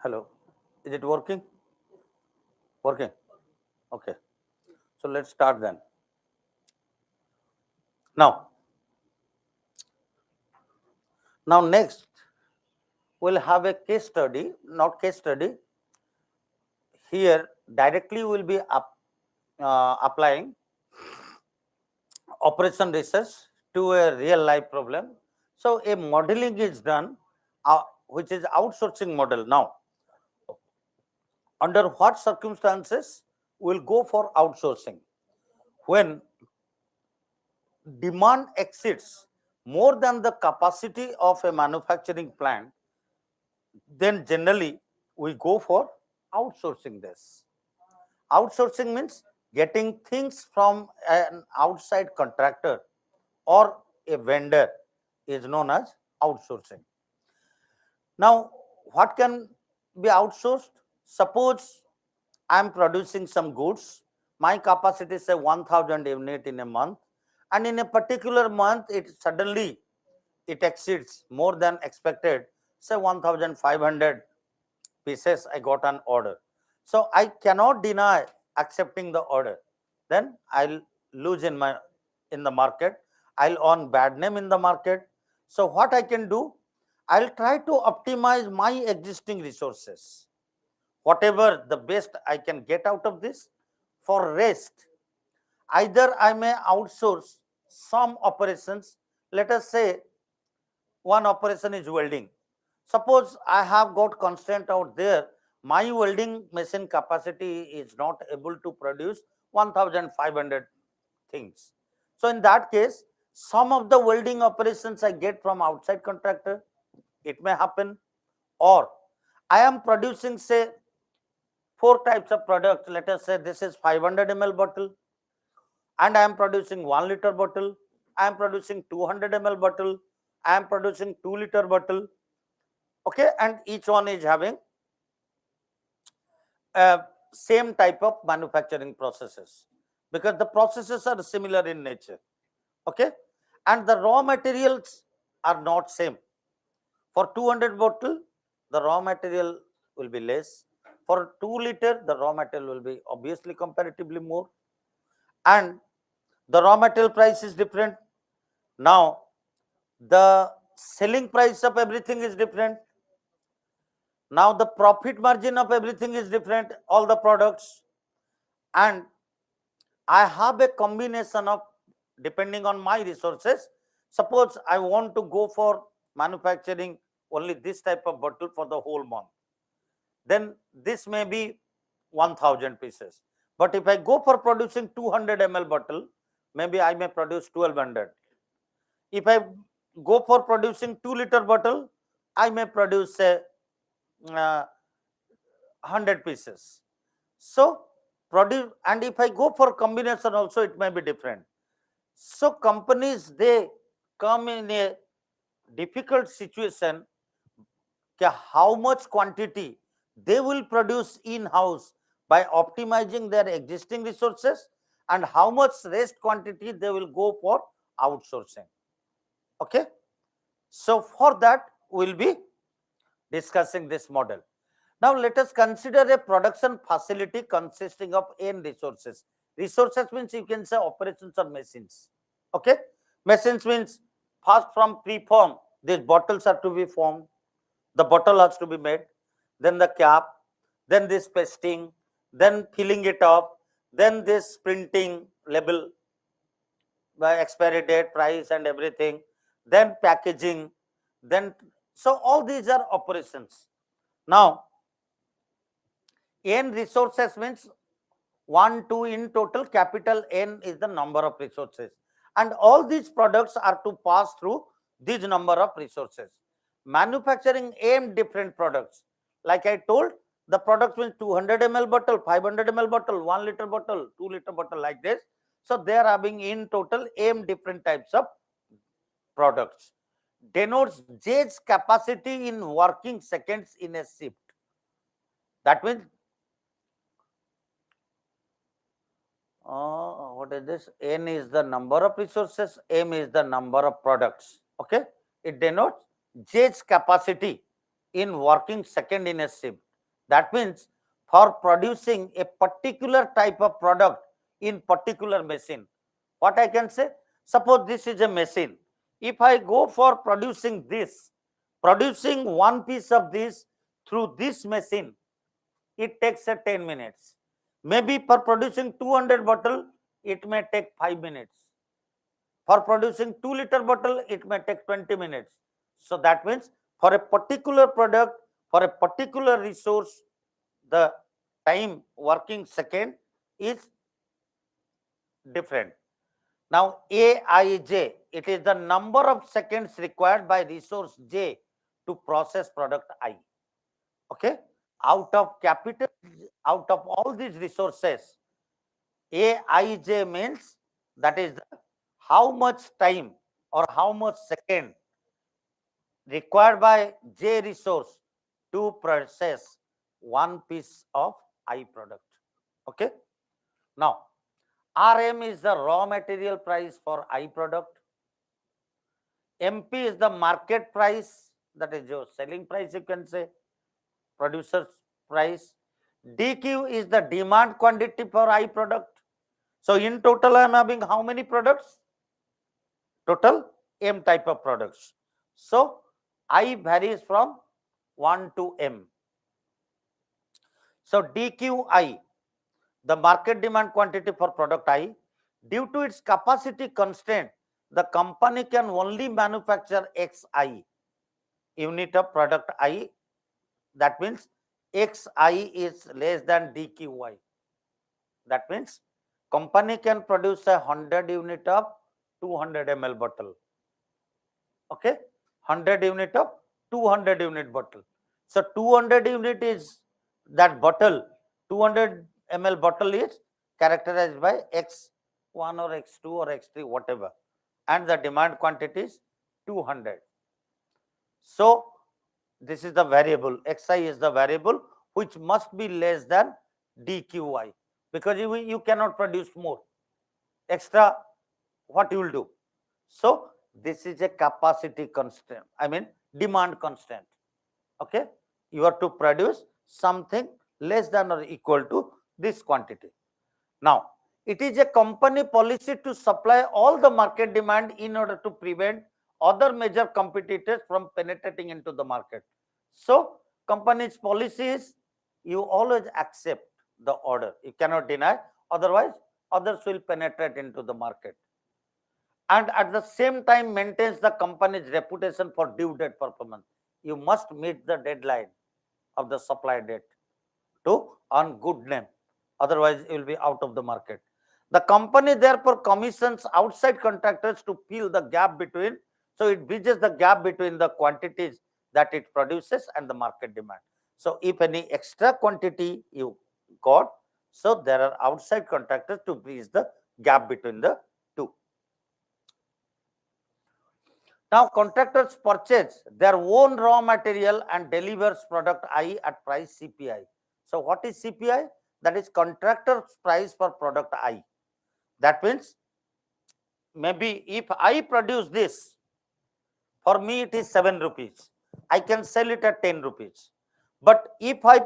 Hello. Is it working? Working. Okay. So let's start then. Now next we'll have a case study, not case study. Here directly we'll be applying operation research to a real life problem. So a modeling is done, which is outsourcing model. Now, under what circumstances we'll go for outsourcing? When demand exceeds more than the capacity of a manufacturing plant, then generally we go for outsourcing this. Outsourcing means getting things from an outside contractor or a vendor is known as outsourcing. Now, what can be outsourced? Suppose I am producing some goods, my capacity is say 1000 unit in a month, and in a particular month it exceeds more than expected, say 1500 pieces I got an order. So I cannot deny accepting the order. Then I'll lose in the market. I'll earn bad name in the market. So what I can do, I'll try to optimize my existing resources. Whatever the best I can get out of this. For rest, either I may outsource some operations. Let us say one operation is welding. Suppose I have got constraint out there, my welding machine capacity is not able to produce 1500 things. So in that case, some of the welding operations I get from outside contractor, it may happen. Or I am producing say 4 types of products. Let us say this is 500 ml bottle, and I am producing 1 liter bottle. I am producing 200 ml bottle. I am producing 2 liter bottle. Okay, and each one is having same type of manufacturing processes, because the processes are similar in nature. Okay, and the raw materials are not same. For 200 bottle, the raw material will be less. For 2 liter, the raw material will be obviously comparatively more, and the raw material price is different. Now the selling price of everything is different. Now the profit margin of everything is different, all the products. And I have a combination of, depending on my resources. Suppose I want to go for manufacturing only this type of bottle for the whole month, then this may be 1000 pieces. But if I go for producing 200 ml bottle, maybe I may produce 1200. If I go for producing 2 liter bottle, I may produce say 100 pieces. So produce, and if I go for combination also, it may be different. So companies, they come in a difficult situation, how much quantity they will produce in-house by optimizing their existing resources, and how much rest quantity they will go for outsourcing. Okay, so for that we'll be discussing this model. Now let us consider a production facility consisting of n resources. Resources means you can say operations or machines. Okay, machines means first from pre-form, these bottles are to be formed, the bottle has to be made, then the cap, then this pasting, then filling it up, then this printing label by expiry date, price and everything, then packaging, then so all these are operations. Now n resources means 1, 2 in total, capital N is the number of resources, and all these products are to pass through these number of resources. Manufacturing m different products, like I told, the product means 200 ml bottle, 500 ml bottle, 1 liter bottle, 2 liter bottle, like this. So they are having in total m different types of products. Denotes J's capacity in working seconds in a shift. That means what is this? N is the number of resources, M is the number of products. Okay, it denotes J's capacity in working second in a shift. That means for producing a particular type of product in particular machine. What I can say? Suppose this is a machine. If I go for producing one piece of this through this machine, it takes a 10 minutes. Maybe for producing 200 bottle, it may take 5 minutes. For producing 2-liter bottle, it may take 20 minutes. So that means for a particular product, for a particular resource, the time working second is different. Now Aij, it is the number of seconds required by resource J to process product I. Okay, out of all these resources, Aij means that is how much time or how much second required by J resource to process one piece of I product. Okay. Now, RM is the raw material price for I product. MP is the market price, that is your selling price, you can say, producer's price. DQ is the demand quantity for I product. So in total, I am having how many products? Total M type of products. So I varies from 1 to M. So DQI, the market demand quantity for product I, due to its capacity constraint, the company can only manufacture XI unit of product I. That means XI is less than DQI. That means company can produce 100 unit of 200 ml bottle. Okay, 100 unit of 200 unit bottle. So 200 unit is that bottle, 200 ml bottle is characterized by X1 or X2 or X3, whatever, and the demand quantity is 200. So this is the variable, Xi is the variable which must be less than DQI, because you cannot produce more extra, what you will do? So this is a capacity constraint, I mean demand constraint. Okay, you have to produce something less than or equal to this quantity. Now, it is a company policy to supply all the market demand in order to prevent other major competitors from penetrating into the market. So, company's policy is you always accept the order. You cannot deny, otherwise others will penetrate into the market. And at the same time maintains the company's reputation for due date performance. You must meet the deadline of the supply date to earn good name. Otherwise, you will be out of the market. The company therefore commissions outside contractors to fill the gap between, so it bridges the gap between the quantities that it produces and the market demand. So if any extra quantity you got, so there are outside contractors to bridge the gap between the two. Now contractors purchase their own raw material and delivers product I at price CPI. So what is CPI? That is contractor's price for product I. That means maybe if I produce this, for me it is 7 rupees. I can sell it at 10 rupees. But if I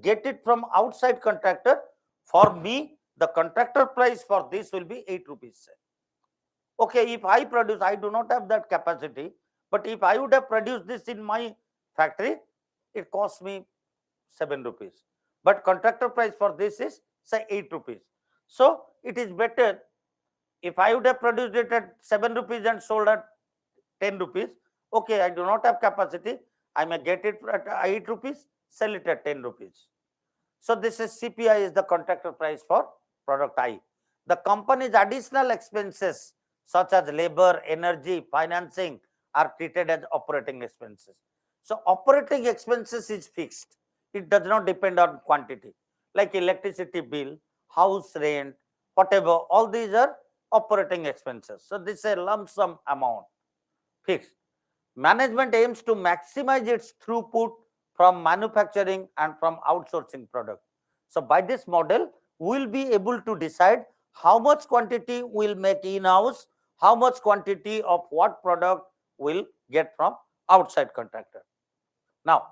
get it from outside contractor, for me the contractor price for this will be 8 rupees. Okay, if I produce, I do not have that capacity, but if I would have produced this in my factory, it costs me 7 rupees. But contractor price for this is say 8 rupees. So it is better if I would have produced it at 7 rupees and sold at 10 rupees. Okay, I do not have capacity. I may get it at 8 rupees, sell it at 10 rupees. So this is CPI is the contractor price for product I. The company's additional expenses such as labor, energy, financing are treated as operating expenses. So operating expenses is fixed. It does not depend on quantity. Like electricity bill, house rent, whatever, all these are operating expenses. So this is a lump sum amount, fixed. Management aims to maximize its throughput from manufacturing and from outsourcing product. So by this model, we will be able to decide how much quantity we will make in-house, how much quantity of what product will get from outside contractor. Now,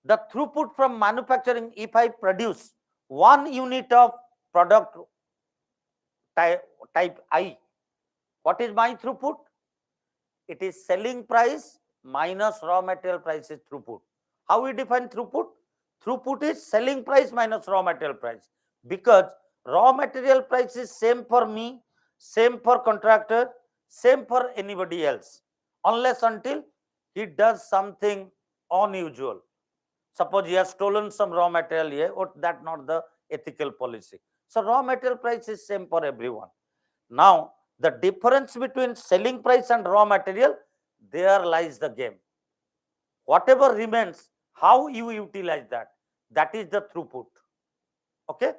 the throughput from manufacturing, if I produce 1 unit of product type I, what is my throughput? It is selling price minus raw material price is throughput. How we define throughput? Throughput is selling price minus raw material price, because raw material price is same for me, same for contractor, same for anybody else, unless until he does something unusual. Suppose he has stolen some raw material here, or that not the ethical policy. So raw material price is same for everyone. Now the difference between selling price and raw material, there lies the game. Whatever remains, how you utilize that, that is the throughput. Okay.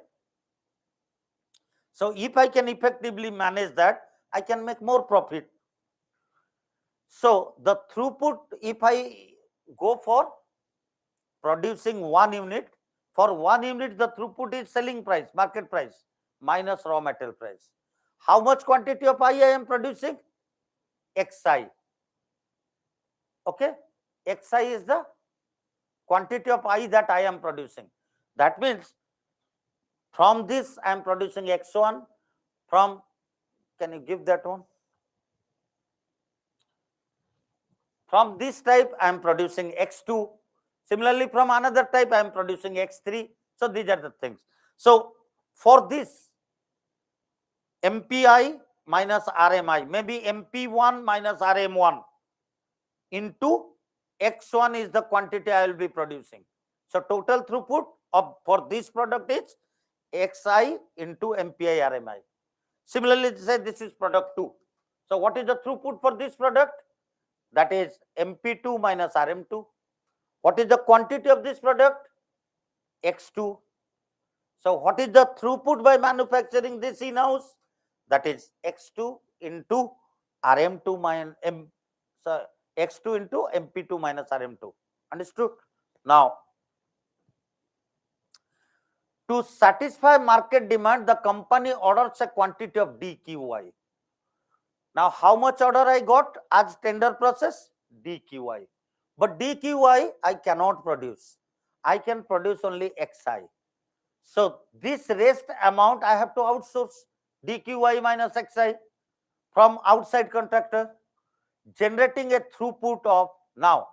So if I can effectively manage that, I can make more profit. So the throughput, if I go for producing 1 unit, for 1 unit the throughput is selling price, market price minus raw material price. How much quantity of I am producing? Xi. Okay. Xi is the quantity of I that I am producing. That means from this I am producing X1, from, can you give that one? From this type I am producing X2. Similarly, from another type I am producing X3. So these are the things. So for this, MPI minus RMI, maybe MP1 minus RM1 into X1 is the quantity I will be producing. So total throughput of for this product is Xi into MPI RMI. Similarly, say this is product 2. So what is the throughput for this product? That is MP2 minus RM2. What is the quantity of this product? X2. So what is the throughput by manufacturing this in-house? That is X2 into RM2 minus X2 into MP2 minus RM2. Understood? Now, to satisfy market demand, the company orders a quantity of DQI. Now, how much order I got as tender process? DQI. But DQI I cannot produce. I can produce only XI. So this rest amount I have to outsource, DQI minus XI, from outside contractor, generating a throughput of, now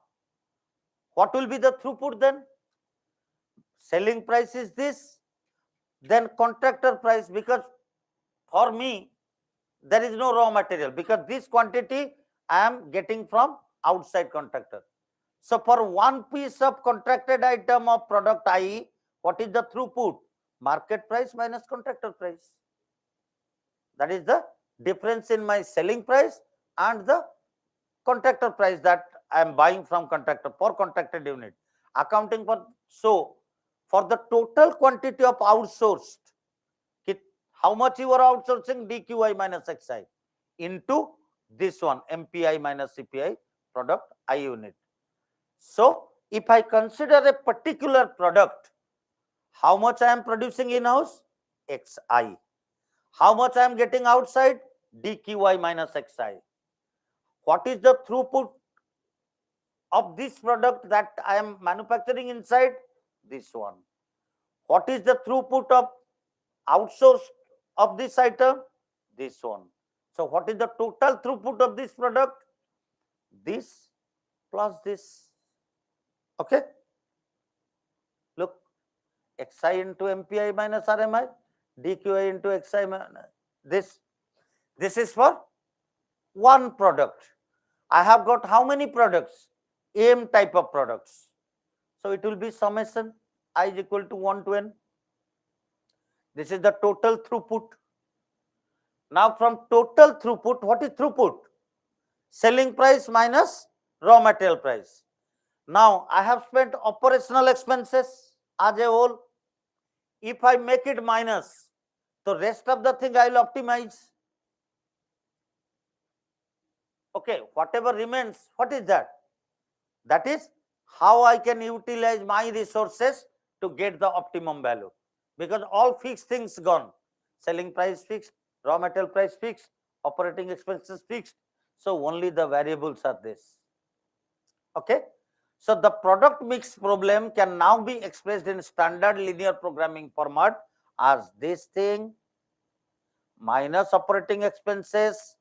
what will be the throughput then? Selling price is this, then contractor price, because for me there is no raw material, because this quantity I am getting from outside contractor. So for one piece of contracted item of product I, what is the throughput? Market price minus contractor price. That is the difference in my selling price and the contractor price that I am buying from contractor for contracted unit. Accounting for, so for the total quantity of outsourced, how much you are outsourcing? DQI minus XI into this one, MPI minus CPI, product I unit. So if I consider a particular product, how much I am producing in-house? XI. How much I am getting outside? DQI minus XI. What is the throughput of this product that I am manufacturing inside? This one. What is the throughput of outsourced of this item? This one. So what is the total throughput of this product? This plus this. Okay. Look, XI into MPI minus RMI, DQI into XI minus this. This is for one product. I have got how many products? M type of products. So it will be summation I is equal to 1 to n. This is the total throughput. Now from total throughput, what is throughput? Selling price minus raw material price. Now I have spent operational expenses as a whole. If I make it minus, the rest of the thing I will optimize. Okay, whatever remains, what is that? That is how I can utilize my resources to get the optimum value, because all fixed things gone. Selling price fixed, raw material price fixed, operating expenses fixed. So only the variables are this. Okay. So the product mix problem can now be expressed in standard linear programming format as this thing minus operating expenses.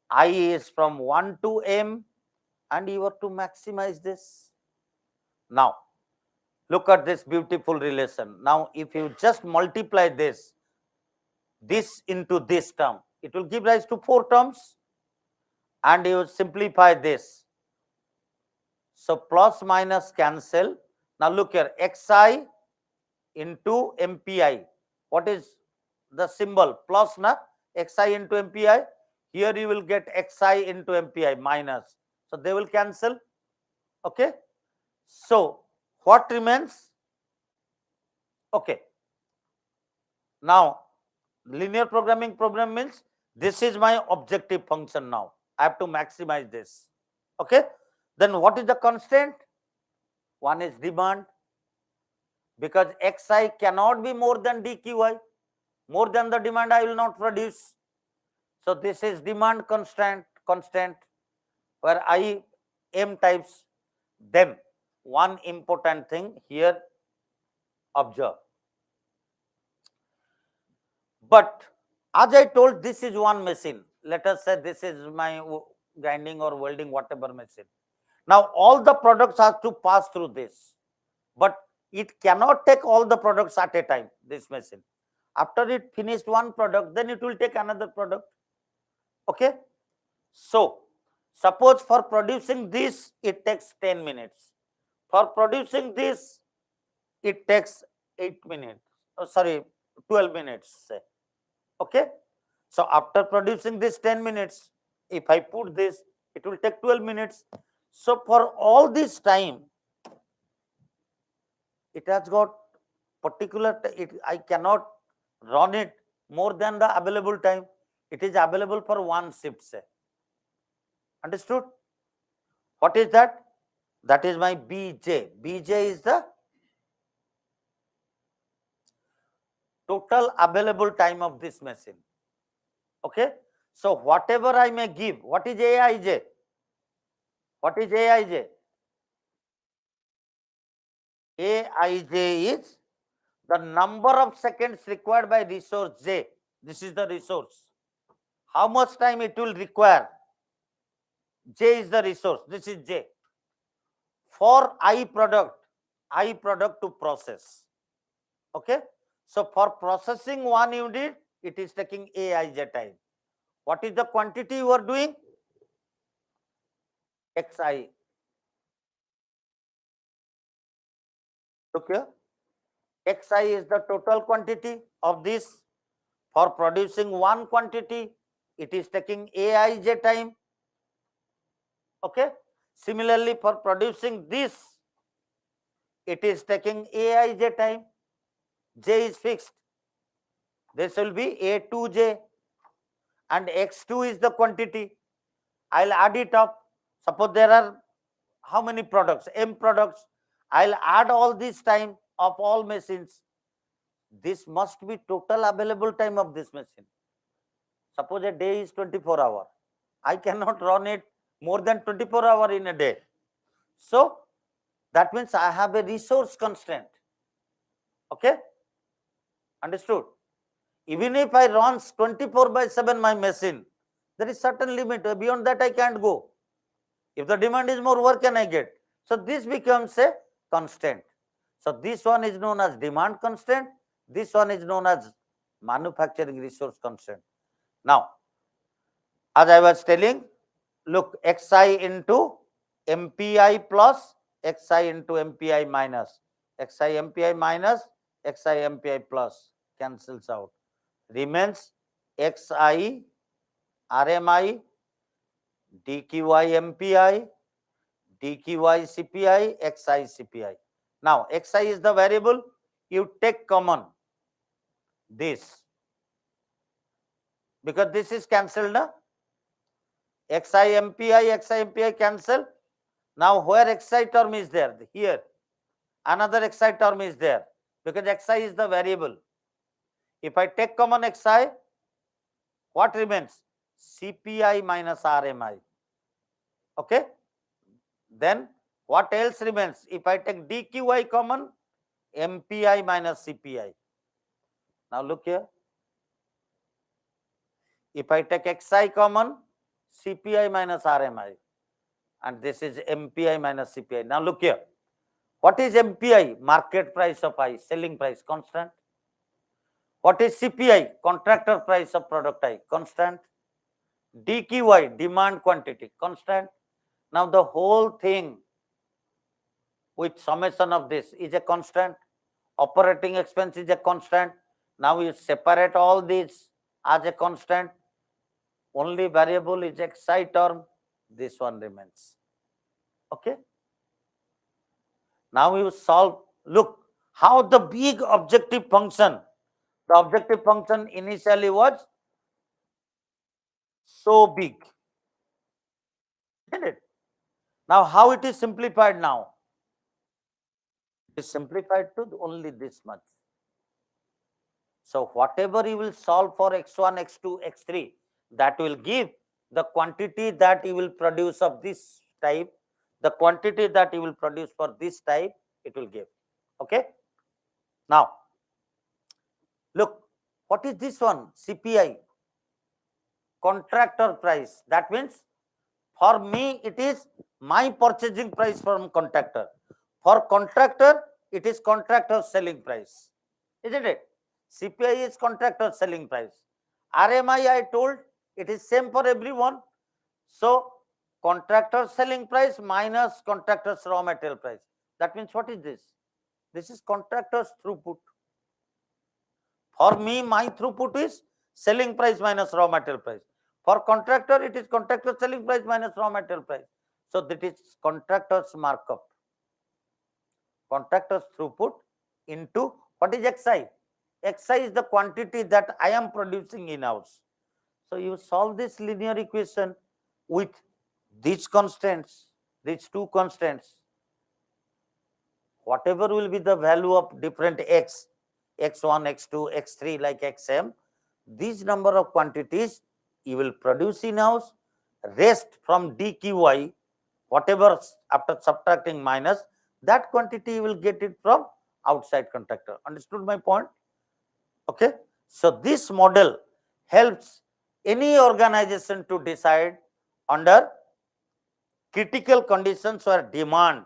I is from 1 to m, and you have to maximize this. Now, look at this beautiful relation. Now, if you just multiply this into this term, it will give rise to 4 terms, and you simplify this. So, plus minus cancel. Now, look here, xi into mpi. What is the symbol? Plus, na? Xi into mpi. Here you will get xi into mpi minus. So, they will cancel. Okay. So, what remains? Okay. Now, linear programming problem means this is my objective function now. I have to maximize this. Okay. Then what is the constant? One is demand, because xi cannot be more than dqi. More than the demand I will not produce. So this is demand constant where I m types. Then one important thing here, observe. But as I told, this is one machine. Let us say this is my grinding or welding, whatever machine. Now all the products have to pass through this, but it cannot take all the products at a time, this machine. After it finished one product, then it will take another product. Okay. So suppose for producing this, it takes 10 minutes. For producing this, it takes 8 minutes. Oh, sorry, 12 minutes. Say. Okay. So after producing this 10 minutes, if I put this, it will take 12 minutes. So for all this time, it has got particular, I cannot run it more than the available time. It is available for one shift, say. Understood? What is that? That is my Bj. Bj is the total available time of this machine. Okay. So whatever I may give, what is Aij? What is Aij? Aij is the number of seconds required by resource J. This is the resource. How much time it will require? J is the resource. This is J. For I product to process. Okay. So for processing one unit, it is taking Aij time. What is the quantity you are doing? Xi. Look here. Xi is the total quantity of this. For producing one quantity, it is taking Aij time. Okay. Similarly, for producing this, it is taking Aij time. J is fixed. This will be A2J, and X2 is the quantity. I'll add it up. Suppose there are how many products? M products. I'll add all this time of all machines. This must be total available time of this machine. Suppose a day is 24 hours. I cannot run it more than 24 hours in a day. So that means I have a resource constraint. Okay. Understood? Even if I run 24/7 my machine, there is certain limit. Beyond that I can't go. If the demand is more, where can I get? So this becomes a constant. So this one is known as demand constraint. This one is known as manufacturing resource constraint. Now, as I was telling, look, xi into mpi plus xi into mpi minus xi mpi minus xi mpi plus cancels out. Remains xi rmi dqy mpi dqy cpi xi cpi. Now xi is the variable. You take common this, because this is cancelled na. xi mpi cancel. Now where xi term is there? Here another xi term is there, because xi is the variable. If I take common xi, what remains? Cpi minus rmi. Okay. Then What else remains? If I take dqy common, MPI minus CPI. Now look here. If I take XI common, CPI minus RMI. And this is MPI minus CPI. Now look here. What is MPI? Market price of I, selling price, constant. What is CPI? Contractor price of product I, constant. DQY, demand quantity, constant. Now the whole thing with summation of this is a constant. Operating expense is a constant. Now you separate all these as a constant. Only variable is XI term. This one remains. Okay. Now you solve. Look how the big objective function. The objective function initially was so big. Isn't it? Now how it is simplified now? It is simplified to only this much. So whatever you will solve for x1, x2, x3, that will give the quantity that you will produce of this type, the quantity that you will produce for this type, it will give. Okay. Now, look, what is this one? CPI, contractor price. That means for me, it is my purchasing price from contractor. For contractor, it is contractor selling price. Isn't it? CPI is contractor selling price. RMI, I told, it is same for everyone. So, contractor selling price minus contractor's raw material price. That means what is this? This is contractor's throughput. For me, my throughput is selling price minus raw material price. For contractor, it is contractor selling price minus raw material price. So, that is contractor's markup. Contractor's throughput into what is XI? XI is the quantity that I am producing in-house. So, you solve this linear equation with these constants, these two constants. Whatever will be the value of different x, x1, x2, x3 like xm, these number of quantities you will produce in-house, rest from dqy, whatever after subtracting minus, that quantity you will get it from outside contractor. Understood my point? Okay. So this model helps any organization to decide under critical conditions where demand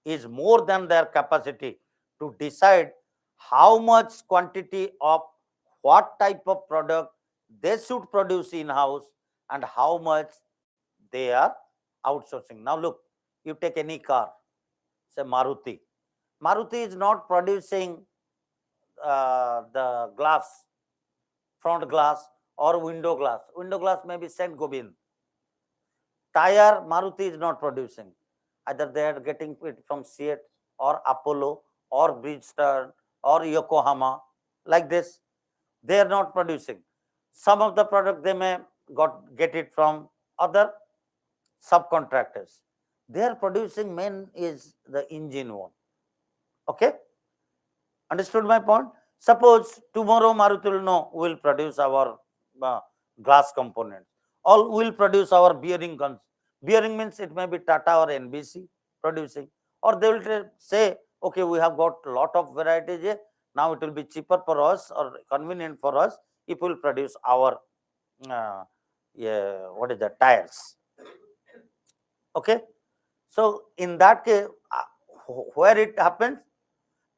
is more than their capacity to decide how much quantity of what type of product they should produce in-house and how much they are outsourcing. Now look, you take any car, say Maruti. Maruti is not producing the glass, front glass or window glass. Window glass may be Saint Gobind. Tire, Maruti is not producing. Either they are getting it from Seat or Apollo or Bridgestone or Yokohama, like this. They are not producing. Some of the product they may get it from other subcontractors. They are producing main is the engine one. Okay. Understood my point? Suppose tomorrow Maruti will know we will produce our glass components, or we will produce our bearing guns. Bearing means it may be Tata or NBC producing, or they will say, okay, we have got a lot of varieties here. Now it will be cheaper for us or convenient for us if we will produce our what is that, tires. Okay. So in that case, where it happens,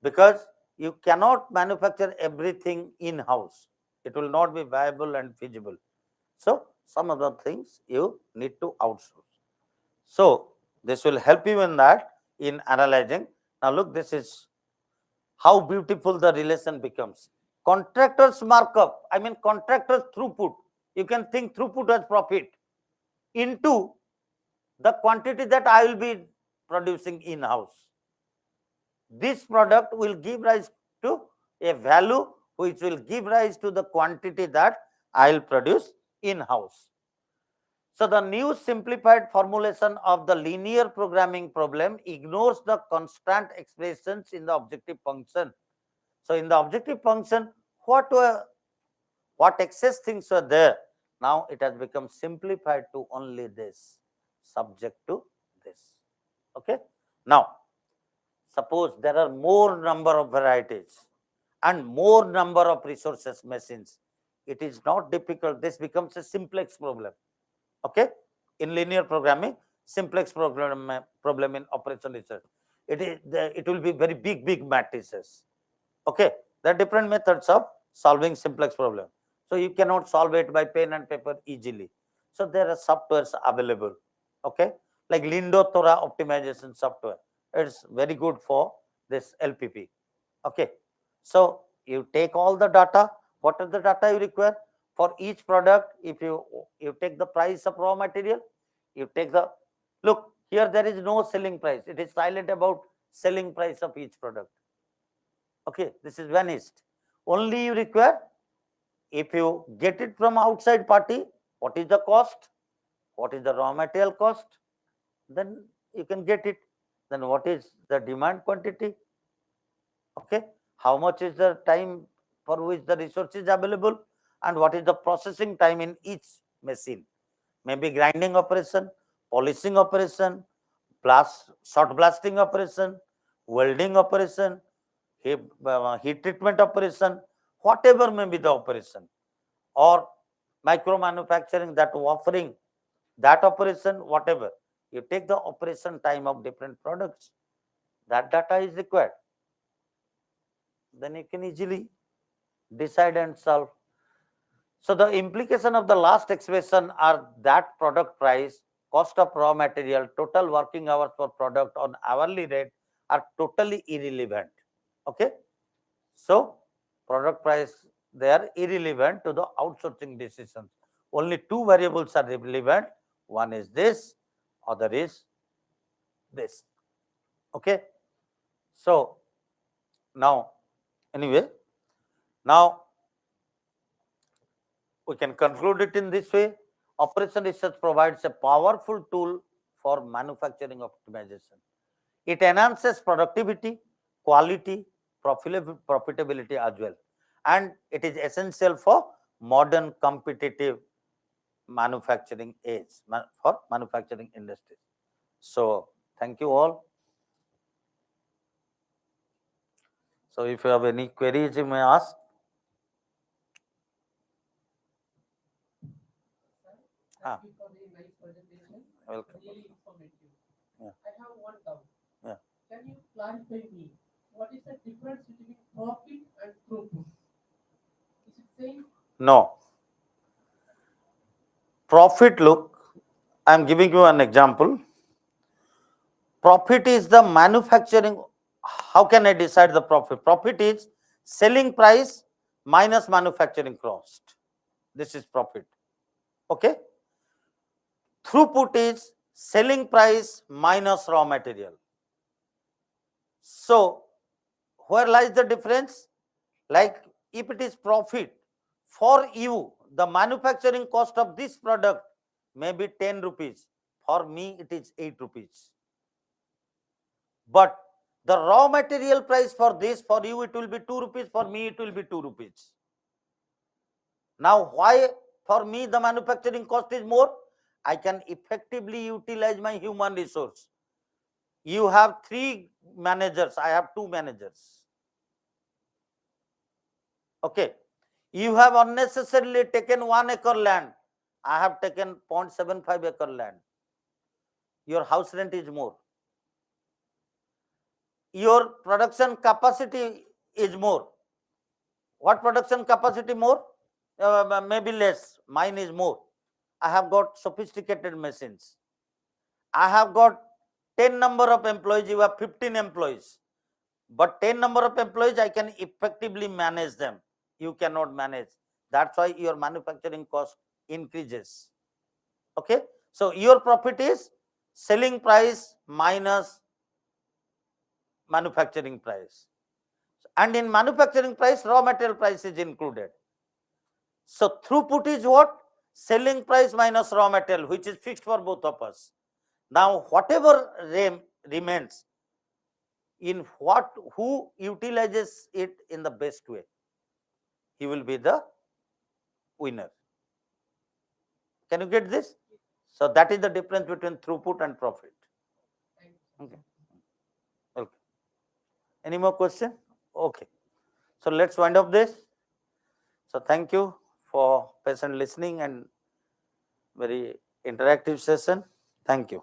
because you cannot manufacture everything in-house. It will not be viable and feasible. So some of the things you need to outsource. So this will help you in that, in analyzing. Now look, this is how beautiful the relation becomes. Contractor's markup, I mean contractor's throughput. You can think throughput as profit into the quantity that I will be producing in-house. This product will give rise to a value which will give rise to the quantity that I will produce in-house. So the new simplified formulation of the linear programming problem ignores the constant expressions in the objective function. So in the objective function, what excess things were there, now it has become simplified to only this, subject to this. Okay. Now, suppose there are more number of varieties and more number of resources machines. It is not difficult. This becomes a simplex problem. Okay, in linear programming, simplex problem in operation research. It will be very big matrices. Okay, there are different methods of solving simplex problem. So you cannot solve it by pen and paper easily. So there are softwares available. Okay, like Lindo-Tora optimization software. It's very good for this LPP. Okay, so you take all the data. What are the data you require for each product? If you take the price of raw material, you take the look here. There is no selling price. It is silent about selling price of each product. Okay, this is vanished. Only you require, if you get it from outside party, what is the cost? What is the raw material cost? Then you can get it. Then what is the demand quantity? Okay, how much is the time for which the resource is available, and what is the processing time in each machine? Maybe grinding operation, polishing operation, shot blasting operation, welding operation, heat treatment operation, whatever may be the operation, or micro manufacturing, that offering that operation, whatever. You take the operation time of different products, that data is required. Then you can easily decide and solve. So the implication of the last expression are that product price, cost of raw material, total working hours per product on hourly rate are totally irrelevant. Okay. So product price, they are irrelevant to the outsourcing decisions. Only two variables are relevant. One is this, other is this. Okay. So now, anyway, now we can conclude it in this way. Operation research provides a powerful tool for manufacturing optimization. It enhances productivity, quality, profitability as well. And it is essential for modern competitive manufacturing age, for manufacturing industry. So thank you all. So if you have any queries, you may ask. Thank you for the nice presentation. Welcome. Really informative. Yeah. I have one doubt. Yeah. Can you clarify me what is the difference between profit and throughput? Is it same? No. Profit, look, I am giving you an example. Profit is the manufacturing. How can I decide the profit? Profit is selling price minus manufacturing cost. This is profit. Okay. Throughput is selling price minus raw material. So where lies the difference? Like if it is profit, for you, the manufacturing cost of this product may be 10 rupees. For me, it is 8 rupees. But the raw material price for this, for you, it will be 2 rupees. For me, it will be 2 rupees. Now, why for me the manufacturing cost is more? I can effectively utilize my human resource. You have 3 managers. I have 2 managers. Okay. You have unnecessarily taken 1 acre land. I have taken 0.75 acre land. Your house rent is more. Your production capacity is more. What production capacity more? Maybe less. Mine is more. I have got sophisticated machines. I have got 10 number of employees. You have 15 employees. But 10 number of employees, I can effectively manage them. You cannot manage. That's why your manufacturing cost increases. Okay. So your profit is selling price minus manufacturing price. And in manufacturing price, raw material price is included. So throughput is what? Selling price minus raw material, which is fixed for both of us. Now, whatever remains, in who utilizes it in the best way, he will be the winner. Can you get this? So that is the difference between throughput and profit. Thank you. Okay. Any more question? Okay. So let's wind up this. So thank you for patient listening and very interactive session. Thank you.